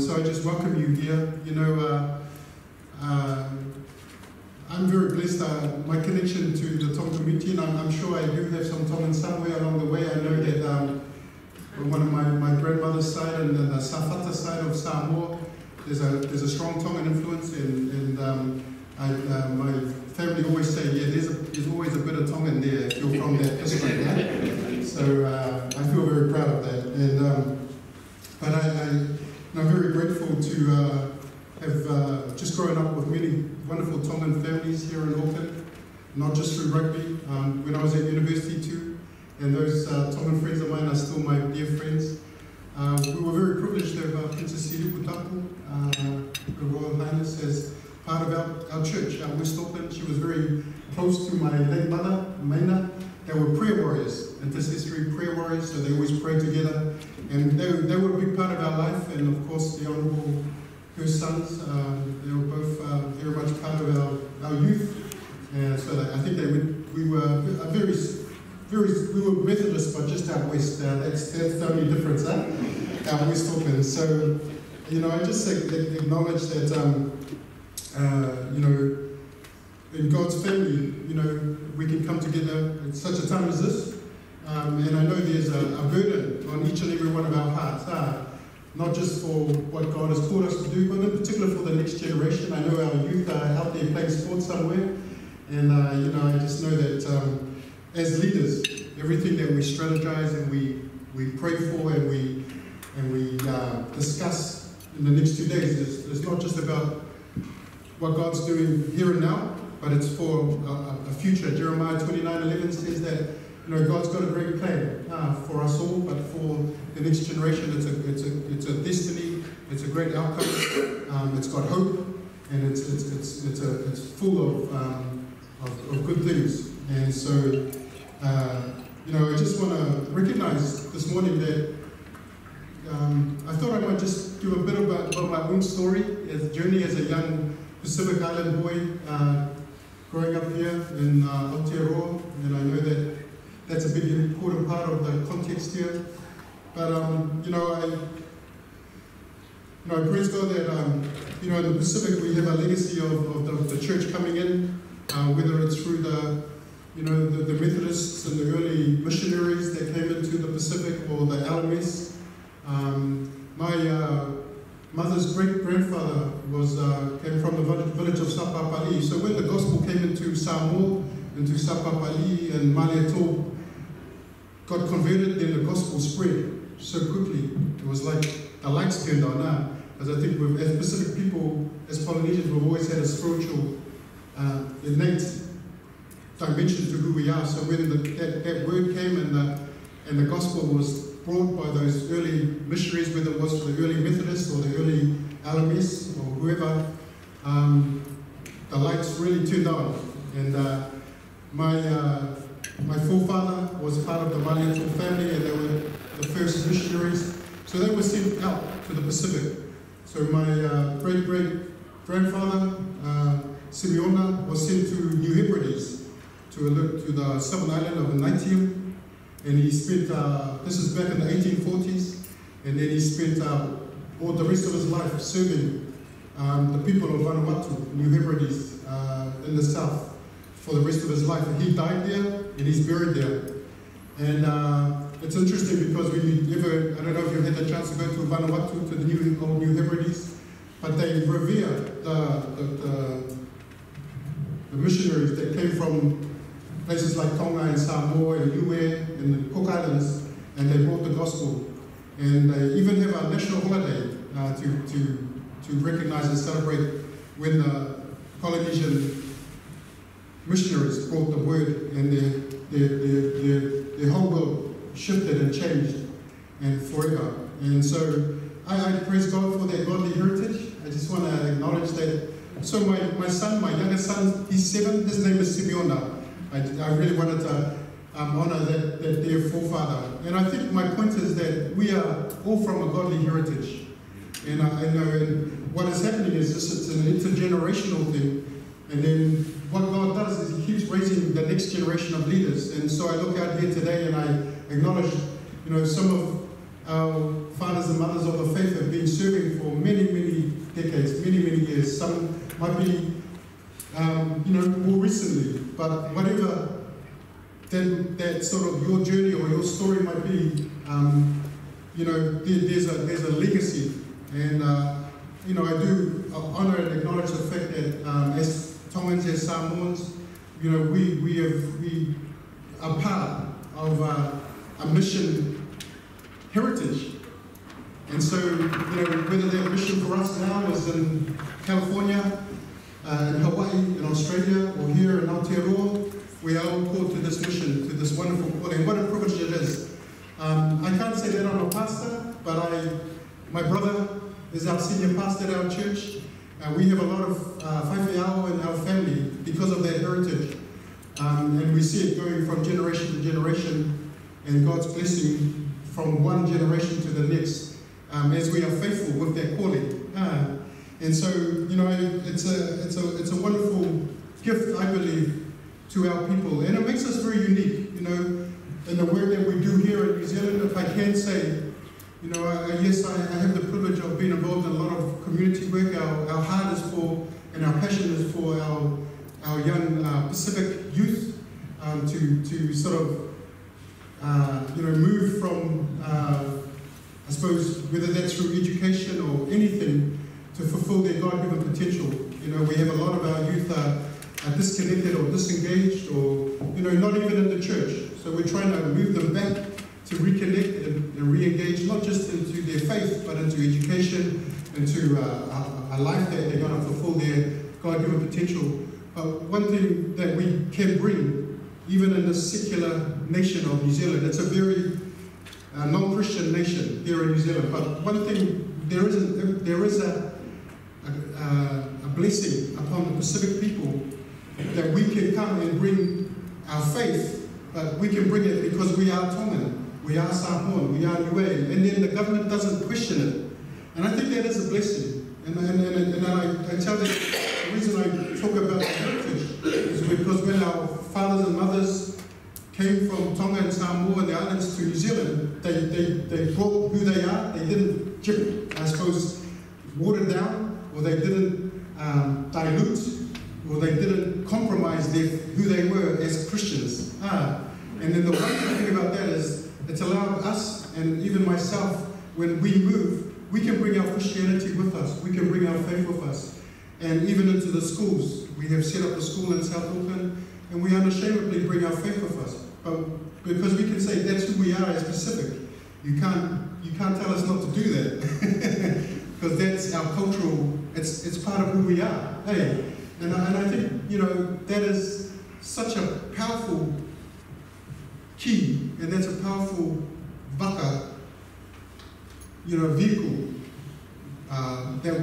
So I just welcome you here. I'm very blessed. My connection to the Tonga community, and I'm sure I do have some Tongan somewhere along the way. I know that one of my grandmother's side and the Safata side of Samoa, there's a strong Tongan influence, and my family always say, yeah, there's always a bit of Tongan there if you're from that district. Right? So I feel very proud of that. And but I'm very grateful to have just grown up with many wonderful Tongan families here in Auckland, not just through rugby, when I was at university too, and those Tongan friends of mine are still my dear friends. We were very privileged to have Princess Siri Putapu, Her Royal Highness, as part of our church, West Auckland. She was very close to my late mother, Maina. They were prayer warriors, intercessory prayer warriors, so they always prayed together. And they were a big part of our life, and of course the Honourable, her sons, they were both very much part of our youth. And so I think we were we were Methodist, but just out west. That's the only difference, out West Auckland. So, I just acknowledge that, in God's family, we can come together at such a time as this. And I know there's a burden on each and every one of our hearts, not just for what God has called us to do, but in particular for the next generation. I know our youth are out there playing sports somewhere, and I just know that as leaders, everything that we strategize and we pray for and we discuss in the next 2 days is not just about what God's doing here and now, but it's for a future. Jeremiah 29:11 says that God's got a great plan for us all, but for the next generation, it's a destiny, it's a great outcome, it's got hope, and it's full of good things. And so, I just want to recognize this morning that I thought I might just give a bit about my own story, journey as a young Pacific Island boy, growing up here in Aotearoa, and I know that that's a big important part of the context here. But I praise God that in the Pacific we have a legacy of the church coming in, whether it's through the Methodists and the early missionaries that came into the Pacific, or the LMS. My mother's great-grandfather came from the village of Sapapali. So when the gospel came into Samoa, into Sapapali and Malietoa, got converted, then the gospel spread so quickly. It was like the lights turned on now. Because I think as Pacific people, as Polynesians, we've always had a spiritual, innate dimension to who we are. So when that word came and the gospel was brought by those early missionaries, whether it was for the early Methodists or the early LMS or whoever, the lights really turned on. And My forefather was part of the Maliato family, and they were the first missionaries. So they were sent out to the Pacific. So my great-great-grandfather, Simeona, was sent to New Hebrides, to the southern island of Naitium. And he spent, this is back in the 1840s, and then he spent all the rest of his life serving the people of Vanuatu, New Hebrides, in the south, for the rest of his life. And he died there, and he's buried there. And it's interesting because when you ever, I don't know if you've had the chance to go to Vanuatu, to the old New Hebrides, but they revere the missionaries that came from places like Tonga and Samoa and Niue and the Cook Islands, and they brought the gospel. And they even have a national holiday to recognize and celebrate when the Polynesian missionaries brought the word, and their whole world shifted and changed and forever. And so I praise God for that godly heritage. I just want to acknowledge that. So my son, my youngest son, he's 7. His name is Simeona. I really wanted to honor that dear forefather. And I think my point is that we are all from a godly heritage. And I know what is happening is it's an intergenerational thing. And then what God does is He keeps raising the next generation of leaders. And so I look out here today and I acknowledge, some of our fathers and mothers of the faith have been serving for many, many decades, many, many years. Some might be, more recently. But whatever that sort of your journey or your story might be, there's a legacy. And I do honor and acknowledge the fact that as Tongans, as Samoans, we are part of a mission heritage. And so, whether that mission for us now is in California, in Hawaii, in Australia, or here in Aotearoa, we are all called to this mission, to this wonderful calling. What a privilege it is. I can't say that I'm a pastor, but my brother is our senior pastor at our church. We have a lot of whaiwhaiao in our family because of that heritage. And we see it going from generation to generation, and God's blessing from one generation to the next, as we are faithful with that calling. And so, it's a wonderful gift, I believe, to our people. And it makes us very unique, in the work that we do here in New Zealand. If I can say, yes, I have the privilege of being involved in a lot of community work. Our heart is for, and our passion is for our young Pacific youth to sort of, move from, I suppose, whether that's through education or anything, to fulfill their God-given potential. We have a lot of our youth are disconnected or disengaged, or not even in the church. So we're trying to move them back to reconnect and re-engage, not just into their faith, but into education, into a life that they're going to fulfill their God-given potential. But one thing that we can bring, even in this secular nation of New Zealand, it's a very non-Christian nation here in New Zealand. But one thing, there is a blessing upon the Pacific people that we can come and bring our faith, but we can bring it because we are Tongan, we are Samoan, we are Niue, and then the government doesn't question it. And I think that is a blessing. And I tell that the reason I talk about the heritage is because when our fathers and mothers came from Tonga and Samoa and the islands to New Zealand, they brought who they are. They didn't, I suppose, water down, or they didn't dilute, or they didn't compromise who they were as Christians. And then the wonderful thing about that is it's allowed us, and even myself, when we move, we can bring our Christianity with us. We can bring our faith with us. And even into the schools. We have set up a school in South Auckland, and we unashamedly bring our faith with us. But because we can say that's who we are as Pacific. You can't tell us not to do that. Because that's our cultural, it's part of who we are. Hey, and I think, that is such a powerful key, and that's a powerful vaka, vehicle, that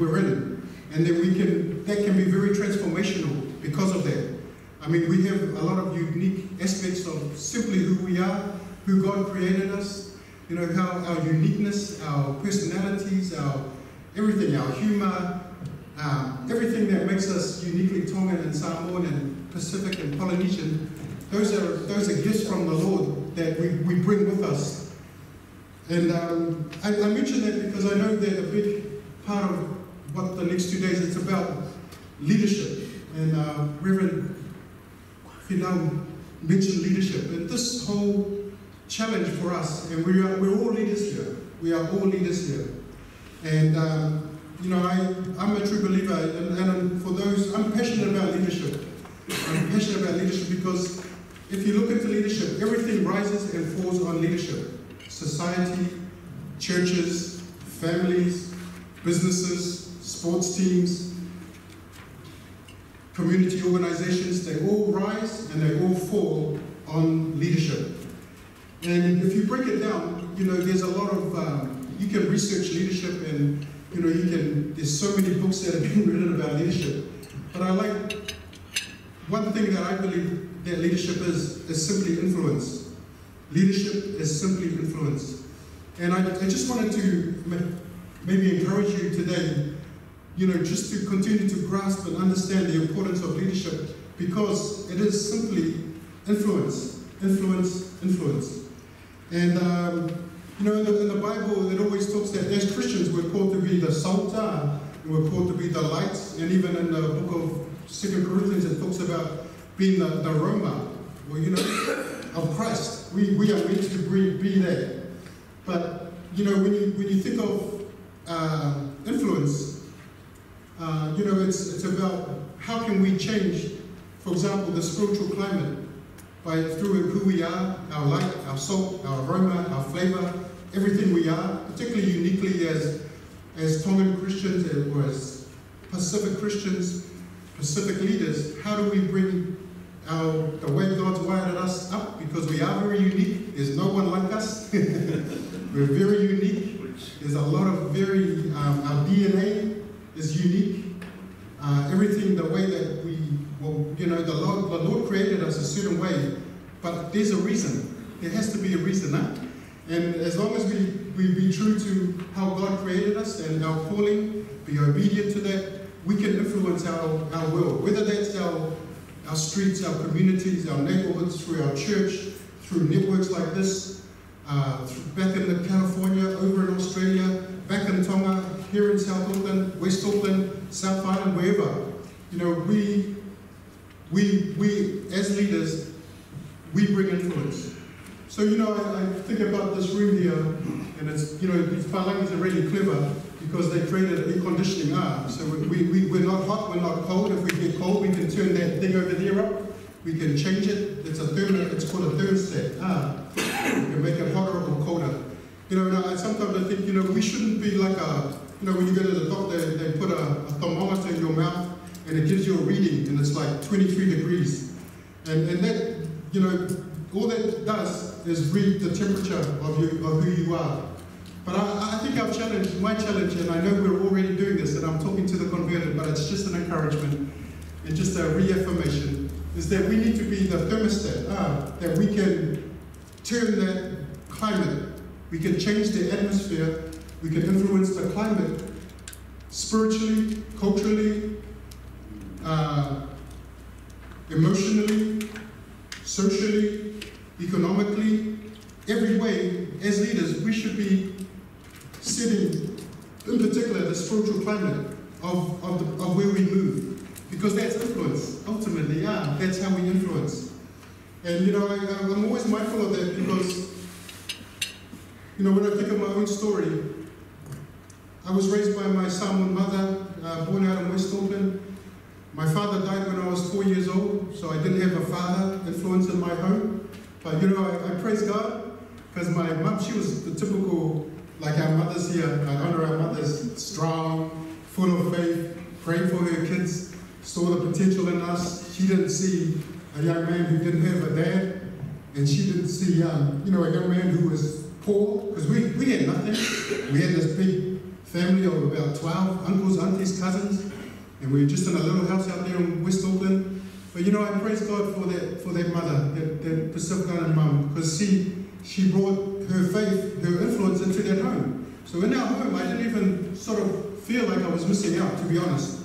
we're in, and that we can that can be very transformational because of that. I mean, we have a lot of unique aspects of simply who we are, who God created us, you know, how our uniqueness, our personalities, our everything, our humor, everything that makes us uniquely Tongan and Samoan and Pacific and Polynesian, those are gifts from the Lord that we bring with us. And I mention that because I know that a big part of what the next 2 days, it's about leadership. And Reverend Finau mentioned leadership. And this whole challenge for us, and we're all leaders here. We are all leaders here. And you know, I'm a true believer, and for those, I'm passionate about leadership. I'm passionate about leadership because if you look into leadership, everything rises and falls on leadership. Society, churches, families, businesses, sports teams, community organizations, they all rise and they all fall on leadership. And if you break it down, you know, there's a lot of, you can research leadership and, you know, there's so many books that have been written about leadership. But I like, one thing that I believe that leadership is simply influence. Leadership is simply influence. And I just wanted to maybe encourage you today, you know, just to continue to grasp and understand the importance of leadership, because it is simply influence, influence, influence. And you know, in the Bible, it always talks that as Christians, we're called to be the salt, and we're called to be the light. And even in the book of 2 Corinthians, it talks about being the aroma, well, you know, of Christ. We are meant to be that. But you know, when you think of influence, you know, it's about how can we change, for example, the spiritual climate through who we are, our light, our salt, our aroma, our flavor, everything we are, particularly uniquely as Tongan Christians or as Pacific Christians, Pacific leaders. How do we bring the way God's wired us up? Because we are very unique. There's no one like us. We're very unique. There's a lot of our DNA is unique. Everything, the way that you know, the Lord created us a certain way, but there's a reason. There has to be a reason, huh? And as long as we be true to how God created us and our calling, be obedient to that, we can influence our world. Whether that's our streets, our communities, our neighborhoods, through our church, through networks like this, back in California, over in Australia, back in Tonga, here in South Auckland, West Auckland, South Island, wherever. You know, we as leaders, we bring influence. So, you know, I think about this room here, and it's, you know, these Palangis are really clever because they created air conditioning arm. So we're not hot, we're not cold. If we get cold, we can turn that thing over there up. We can change it. It's called a thermostat. We can make it hotter or colder. You know, and sometimes I think, you know, we shouldn't be like you know, when you go to the doctor, they put a thermometer in your mouth and it gives you a reading, and it's like 23 degrees. And that, you know, all that does is read the temperature of who you are. But I think my challenge, and I know we're already doing this, and I'm talking to the converted, but it's just an encouragement and just a reaffirmation, is that we need to be the thermostat, that we can turn that climate, we can change the atmosphere, we can influence the climate spiritually, culturally, emotionally, socially, economically, every way. As leaders, we should be setting, in particular, the spiritual climate of where we move, because that's influence. Ultimately, that's how we influence. And you know, I'm always mindful of that because, you know, when I think of my own story, I was raised by my Samoan mother, born out in West Auckland. My father died when I was 4 years old, so I didn't have a father influence in my home. But you know, I praise God, because my mum, she was the typical, like our mothers here, I honor our mothers, strong, full of faith, prayed for her kids, saw the potential in us. She didn't see a young man who didn't have a dad, and she didn't see, you know, a young man who was poor, because we had nothing. We had this big family of about 12 uncles, aunties, cousins, and we were just in a little house out there in West Auckland. But you know, I praise God for that mother, that Pacific Island mum, because she brought her faith, her influence into that home. So in our home, I didn't even sort of feel like I was missing out, to be honest.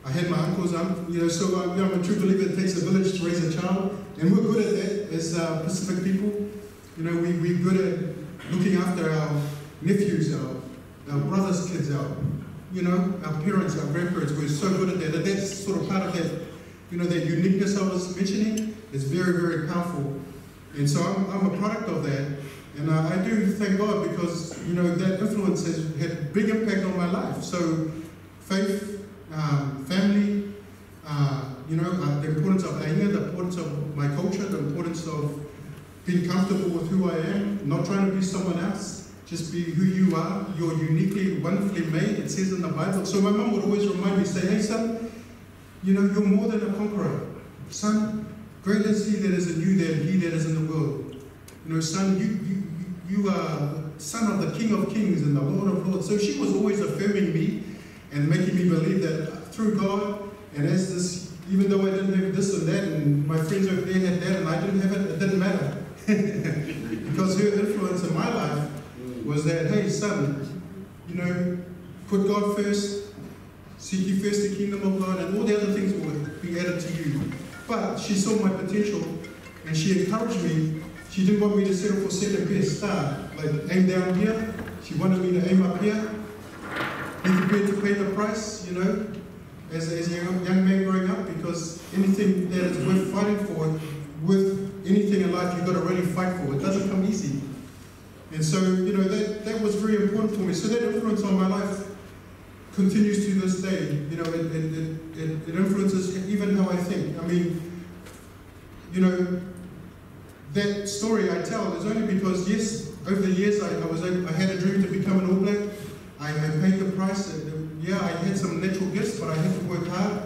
I had my uncles, so I'm a true believer. It takes a village to raise a child, and we're good at that as Pacific people. You know, we're good at looking after our nephews, our brothers' kids, our parents, our grandparents. We're so good at that. And that's sort of part of that, that uniqueness I was mentioning is very, very powerful. And so I'm a product of that. And I do thank God because, that influence has had a big impact on my life. So faith, family, the importance of anger, the importance of my culture, the importance of being comfortable with who I am, not trying to be someone else, just be who you are. You're uniquely, wonderfully made, it says in the Bible. So my mum would always remind me, say, hey son, you're more than a conqueror. Son, greater is he that is in you than he that is in the world. Son, you are son of the King of Kings and the Lord of Lords. So she was always affirming me and making me believe that through God, and as this, even though I didn't have this and that, and my friends over there had that, and I didn't have it, it didn't matter. Because her influence in my life was that, hey son, put God first, seek ye first the kingdom of God, and all the other things will be added to you. But she saw my potential, and she encouraged me. She didn't want me to settle for second best, like aim down here. She wanted me to aim up here. Be prepared to pay the price, as a young man growing up, because anything that is worth fighting for, worth anything in life, you've got to really fight for. It doesn't come easy. And so, that was very important for me. So that influence on my life continues to this day. It influences even how I think. I mean, that story I tell is only because, yes, over the years I had a dream to become an All Black. I paid the price. I had some natural gifts, but I had to work hard.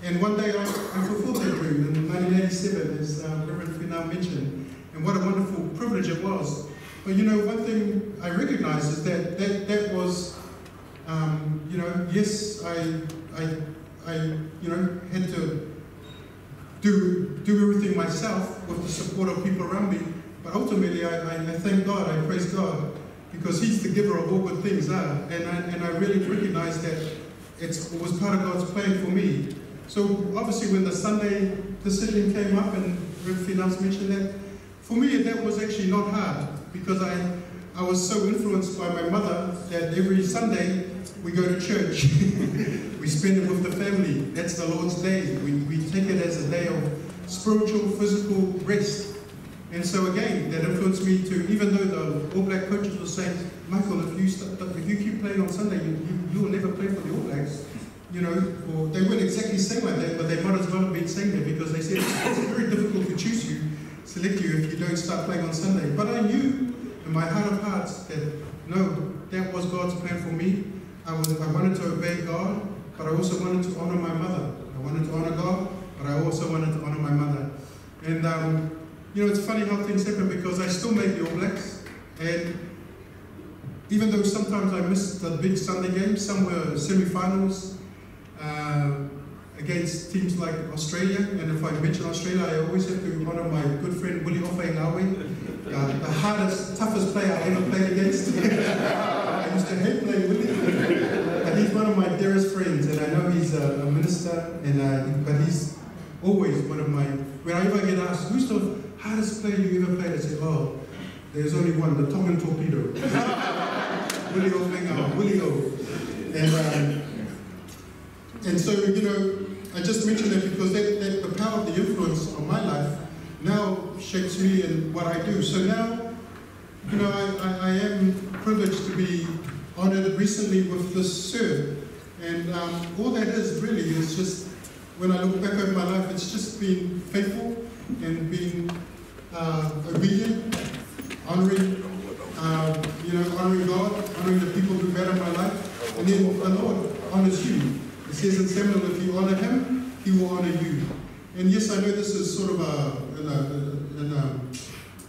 And one day I fulfilled that dream in 1987, as Reverend Finau mentioned. And what a wonderful privilege it was. But one thing I recognize is that was, yes, I had to do everything myself with the support of people around me. But ultimately, I thank God, I praise God, because He's the giver of all good things. And I really recognize that it was part of God's plan for me. So obviously when the Sunday decision came up, and Reverend Finau mentioned that, for me that was actually not hard, because I was so influenced by my mother that every Sunday we go to church. We spend it with the family. That's the Lord's day. We take it as a day of spiritual, physical rest. And so again, that influenced me to, even though the All Black coaches were saying, Michael, if you keep playing on Sunday, you will never play for the All Blacks. Or they weren't exactly saying like that, but they might as well have been saying that, because they said it's very difficult to select you if you don't start playing on Sunday. But I knew in my heart of hearts that, no, that was God's plan for me. I wanted to obey God, but I also wanted to honor my mother. I wanted to honor God, but I also wanted to honor my mother. And it's funny how things happen, because I still made the All Blacks, and even though sometimes I missed the big Sunday games, some were semi-finals against teams like Australia, and if I mention Australia, I always have to honor my good friend Willie Offaingawe, the hardest, toughest player I ever played against. I used to hate playing Willie, and he's one of my dearest friends, and I know he's a minister, but he's always one of my, whenever I get asked, who's the hardest player you ever played, I say, oh, there's only one, the Tongan Torpedo. Willie Offaingawe, Willie O. And so, I just mentioned that because the power of the influence on my life now shapes me in what I do. So now, I am privileged to be honored recently with this cert. And all that is really is just, when I look back over my life, it's just being faithful and being obedient, honoring God, honoring the people who matter in my life. And then the Lord honors you. It says in Samuel, if you honor Him, He will honor you. And yes, I know this is sort of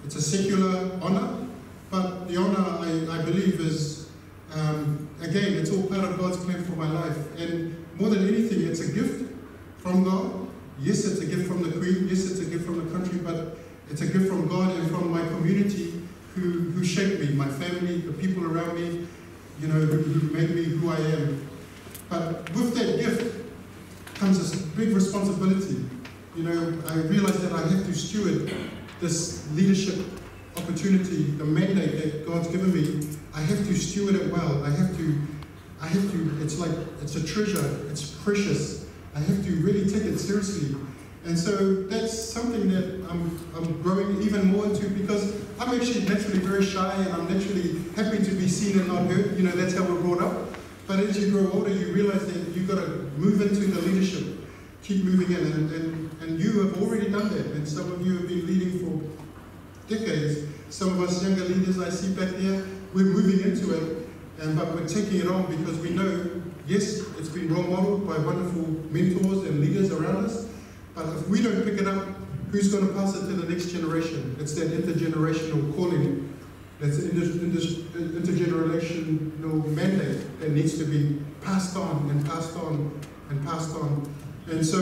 it's a secular honor, but the honor I believe is, again, it's all part of God's plan for my life. And more than anything, it's a gift from God. Yes, it's a gift from the Queen. Yes, it's a gift from the country, but it's a gift from God and from my community who shaped me, my family, the people around me, you know, who made me who I am. But with that gift comes this big responsibility. You know, I realize that I have to steward this leadership opportunity, the mandate that God's given me. I have to steward it well. I have to, it's like, it's a treasure, it's precious. I have to really take it seriously. And so that's something that I'm growing even more into, because I'm actually naturally very shy and I'm naturally happy to be seen and not heard. You know, that's how we're brought up. But as you grow older, you realize that you've got to move into the leadership, keep moving in, and you have already done that. And some of you have been leading for decades. Some of us younger leaders I see back there, we're moving into it, but we're taking it on because we know, yes, it's been role modeled by wonderful mentors and leaders around us, but if we don't pick it up, who's going to pass it to the next generation? It's that intergenerational calling, that's an intergenerational mandate that needs to be passed on and passed on and passed on. And so,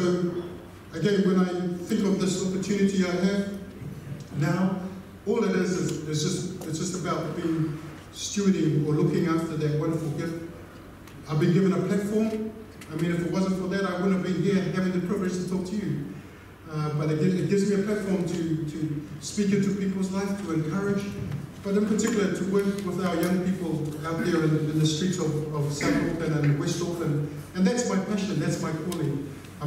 again, when I think of this opportunity I have now, all it is it's just about being stewarding or looking after that wonderful gift. I've been given a platform. I mean, if it wasn't for that, I wouldn't have been here having the privilege to talk to you. But it gives me a platform to speak into people's life, to encourage, but in particular to work with our young people out there in the streets of South Auckland and West Auckland. And that's my passion, that's my calling. I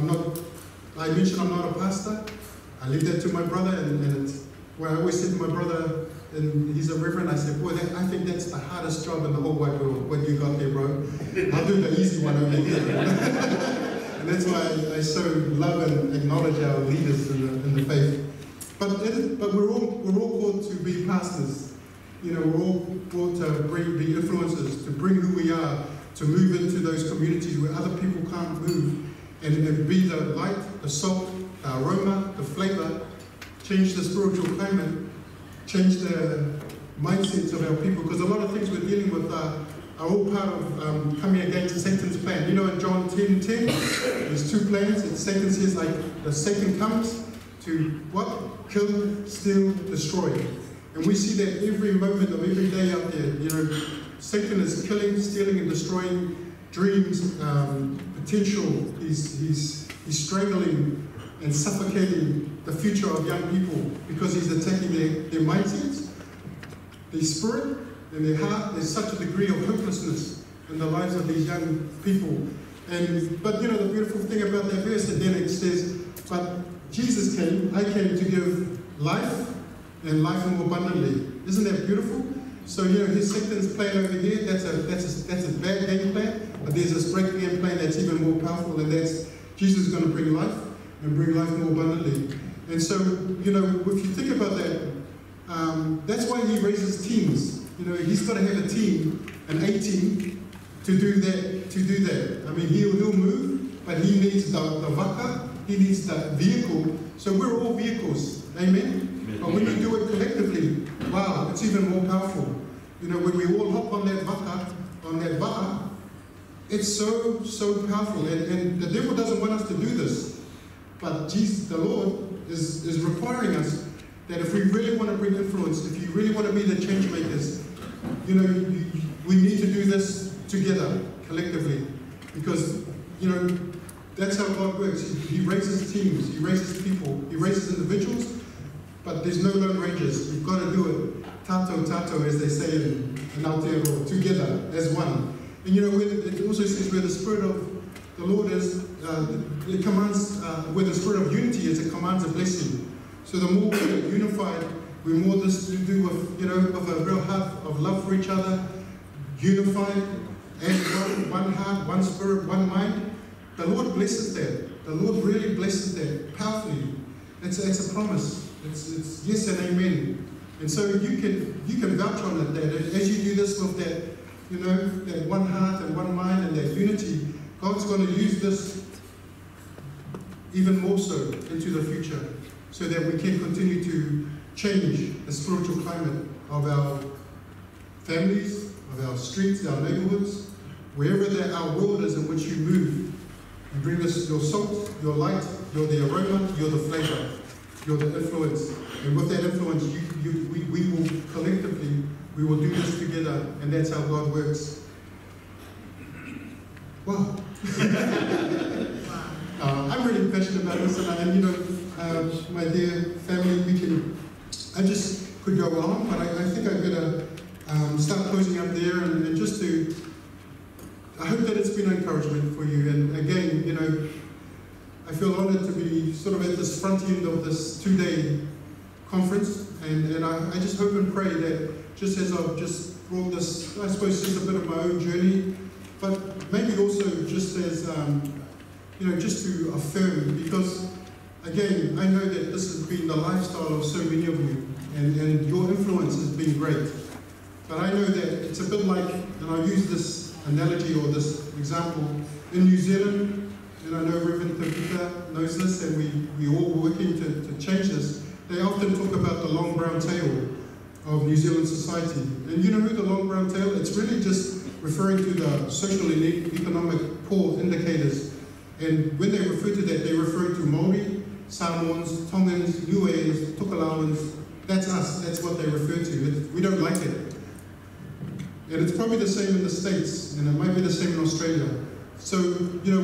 mentioned I'm not a pastor. I leave that to my brother, and it's where I always said to my brother, and he's a reverend, I said, boy, I think that's the hardest job in the whole wide world, what you got there, bro. I'll do the easy one over here. And that's why I so love and acknowledge our leaders in the faith. But we're all called to be pastors. You know, we're all called to be influencers, to bring who we are, to move into those communities where other people can't move, and be the light, the salt, the aroma, the flavor, change the spiritual climate, change the mindsets of our people, because a lot of things we're dealing with are all part of coming against Satan's plan. You know, in John 10:10, there's two plans. Satan says, like, the Satan comes to what? Kill, steal, destroy. And we see that every moment of every day out there. You know, Satan is killing, stealing, and destroying dreams, potential. He's strangling and suffocating the future of young people because he's attacking their mindsets, their spirit, and their heart. There's such a degree of hopelessness in the lives of these young people. But you know, the beautiful thing about that verse, that then it says, but Jesus came, I came to give life and life more abundantly. Isn't that beautiful? So, you know, his Satan's plan over here, that's a bad game plan, but there's this great game plan that's even more powerful, and that's Jesus is going to bring life and bring life more abundantly. And so, you know, if you think about that, that's why he raises teams. You know, he's got to have a team, an A-team, to do that. I mean, he'll move, but he needs the vaka, he needs the vehicle. So we're all vehicles, amen? But when you do it collectively, wow, it's even more powerful. You know, when we all hop on that vaka, it's so powerful. And the devil doesn't want us to do this. But Jesus, the Lord, is requiring us that if we really want to bring influence, if you really want to be the change makers, you know, we need to do this together, collectively. Because, you know, that's how God works. He raises teams, he raises people, he raises individuals, but there's no lone rangers. You've got to do it tato, as they say in Aotearoa, together, as one. And you know, it also says where the Spirit of the Lord is, it commands, where the Spirit of unity is, it commands a blessing. So the more we're unified, we're more this to do with, you know, of a real heart of love for each other, unified, and one heart, one spirit, one mind. The Lord blesses that. The Lord really blesses that powerfully. It's a promise. It's yes and amen. And so you can vouch on it, that as you do this with that, you know, that one heart and one mind and that unity, God's going to use this even more so into the future, so that we can continue to change the spiritual climate of our families, of our streets, our neighborhoods, wherever our world is in which you move. You bring us your salt, your light, you're the aroma, you're the flavor, you're the influence. And with that influence, we will collectively, we will do this together, and that's how God works. Wow. I'm really passionate about this, and you know, my dear family, I just could go on, but I think I'm going to start closing up there, and just to, I hope that it's been an encouragement for you. And again, you know, I feel honored to be sort of at this front end of this 2-day conference, and I just hope and pray that just as I've just brought this, I suppose just a bit of my own journey, but maybe also just as, you know, just to affirm, because again, I know that this has been the lifestyle of so many of you, and your influence has been great. But I know that it's a bit like, and I use this analogy or this example, in New Zealand, and I know Reverend Tavita knows this, and we all working to change this. They often talk about the long brown tail of New Zealand society. And you know who the long brown tail? It's really just referring to the social and economic poor indicators. And when they refer to that, they refer to Māori, Samoans, Tongans, Niueans, Tokelauans. That's us. That's what they refer to. We don't like it. And it's probably the same in the States, and it might be the same in Australia. So, you know,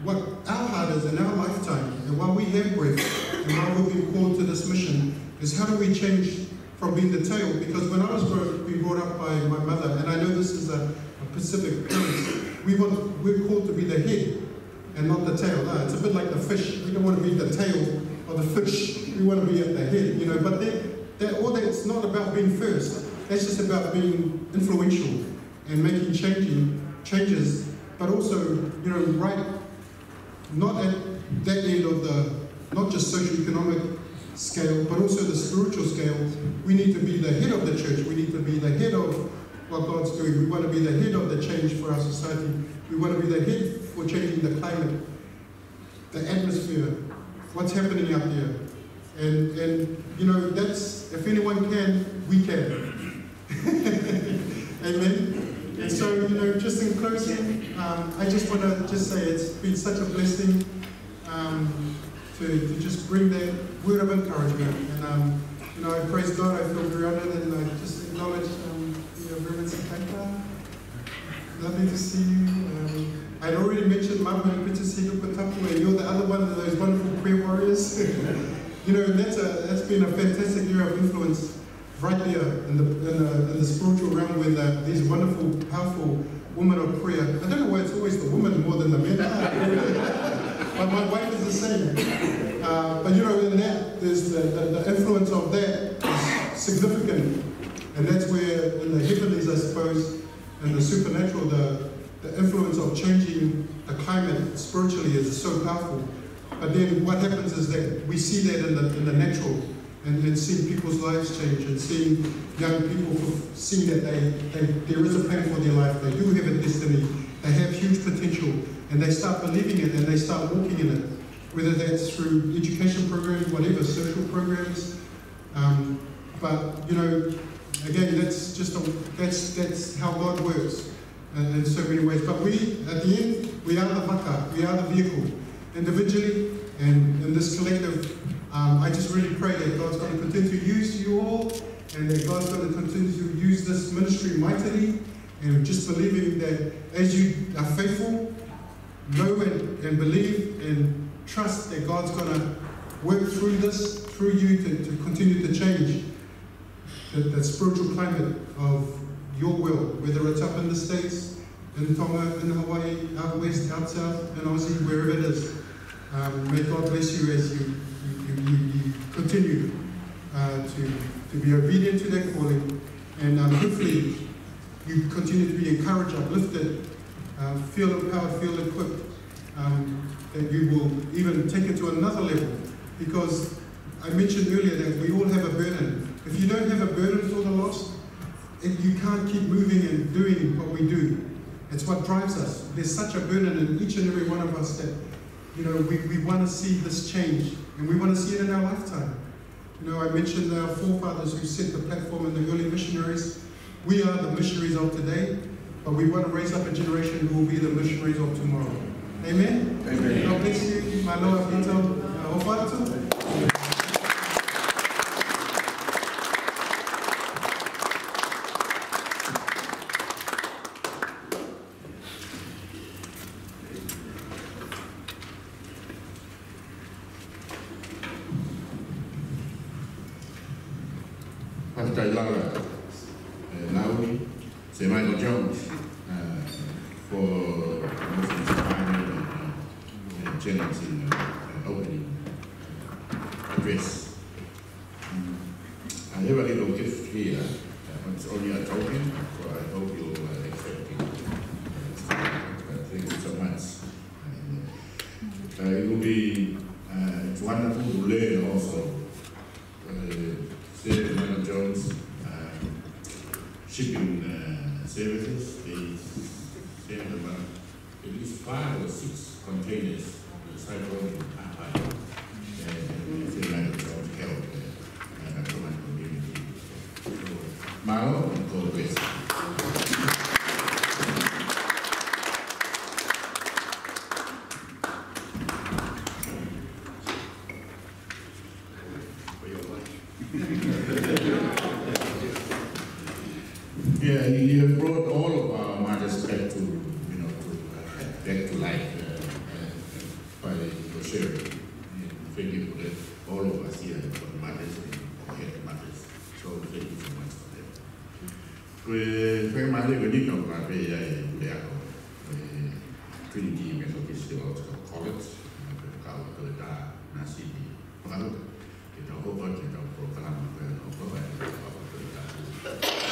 what our heart is in our lifetime, and while we have breath, and while we've been called to this mission, is how do we change from being the tail? Because when I was being brought up by my mother, and I know this is a Pacific parents, we're called to be the head and not the tail. No, it's a bit like the fish. We don't want to be the tail of the fish. We want to be at the head, you know. But it's not about being first. That's just about being influential and making changes, but also, you know, right, not at that end of the, not just socio-economic scale, but also the spiritual scale. We need to be the head of the church. We need to be the head of what God's doing. We want to be the head of the change for our society. We want to be the head for changing the climate, the atmosphere, what's happening out there. And you know, that's, if anyone can, we can. Amen. And so, you know, just in closing, I just want to just say it's been such a blessing to just bring that word of encouragement. And, you know, I praise God, I feel very honored, and I just acknowledge Reverend Sakata. Lovely to see you. I'd already mentioned Mama and good to see you, Patapu, and you're the other one of those wonderful prayer warriors. You know, that's been a fantastic year of influence right there in the spiritual realm with these wonderful, powerful women of prayer. I don't know why it's always the women more than the men. But my wife is the same. But you know, in that, there's the influence of that is significant. And that's where, in the heavenlies, I suppose, and the supernatural, the influence of changing the climate spiritually is so powerful. But then what happens is that we see that in the natural, and then seeing people's lives change, and seeing young people seeing that there is a plan for their life, they do have a destiny, they have huge potential, and they start believing it, and they start walking in it, whether that's through education programs, whatever, social programs. But, you know, again, that's how God works in so many ways. But we, at the end, we are the vaka, we are the vehicle, individually and in this collective. I just really pray that God's going to continue to use you all, and that God's going to continue to use this ministry mightily, and just believing that as you are faithful, know and believe and trust that God's going to work through this, through you, to continue to change the spiritual climate of your will, whether it's up in the States, in Tonga, in Hawaii, out west, out south, in Aussie, wherever it is. May God bless you as you continue to be obedient to that calling, and hopefully you continue to be encouraged, uplifted, feel empowered, feel equipped, that you will even take it to another level. Because I mentioned earlier that we all have a burden. If you don't have a burden for the lost, you can't keep moving and doing what we do. It's what drives us. There's such a burden in each and every one of us that, you know, we want to see this change, and we want to see it in our lifetime. You know, I mentioned our forefathers who set the platform and the early missionaries. We are the missionaries of today, but we want to raise up a generation who will be the missionaries of tomorrow. Amen? Amen. God bless you, my Lord Vito Ofato. Pastor Lara Lowry, Sir Michael Jones, for most inspiring and generous in opening address. I have a little gift here. It's only a token, so I hope you'll accept it. Thank you so much. It will be it's wonderful to learn also. Sir Michael Jones shipping services. They send about at least 5 or 6 containers to Cyclone Papa. And Sir Michael Jones help the Roman community. So, Mao and God bless. Yeah, you have brought all of our mothers back to, back to life by your sharing. Thank you for that. All of us here for the mothers and our head mothers. So thank you so much for that. Tôi mang lên cái đích nào là về đại học Trinity Methodist Theological College, cao tới đa nasi di Palu. Kita hopeful kita program kita hopeful kita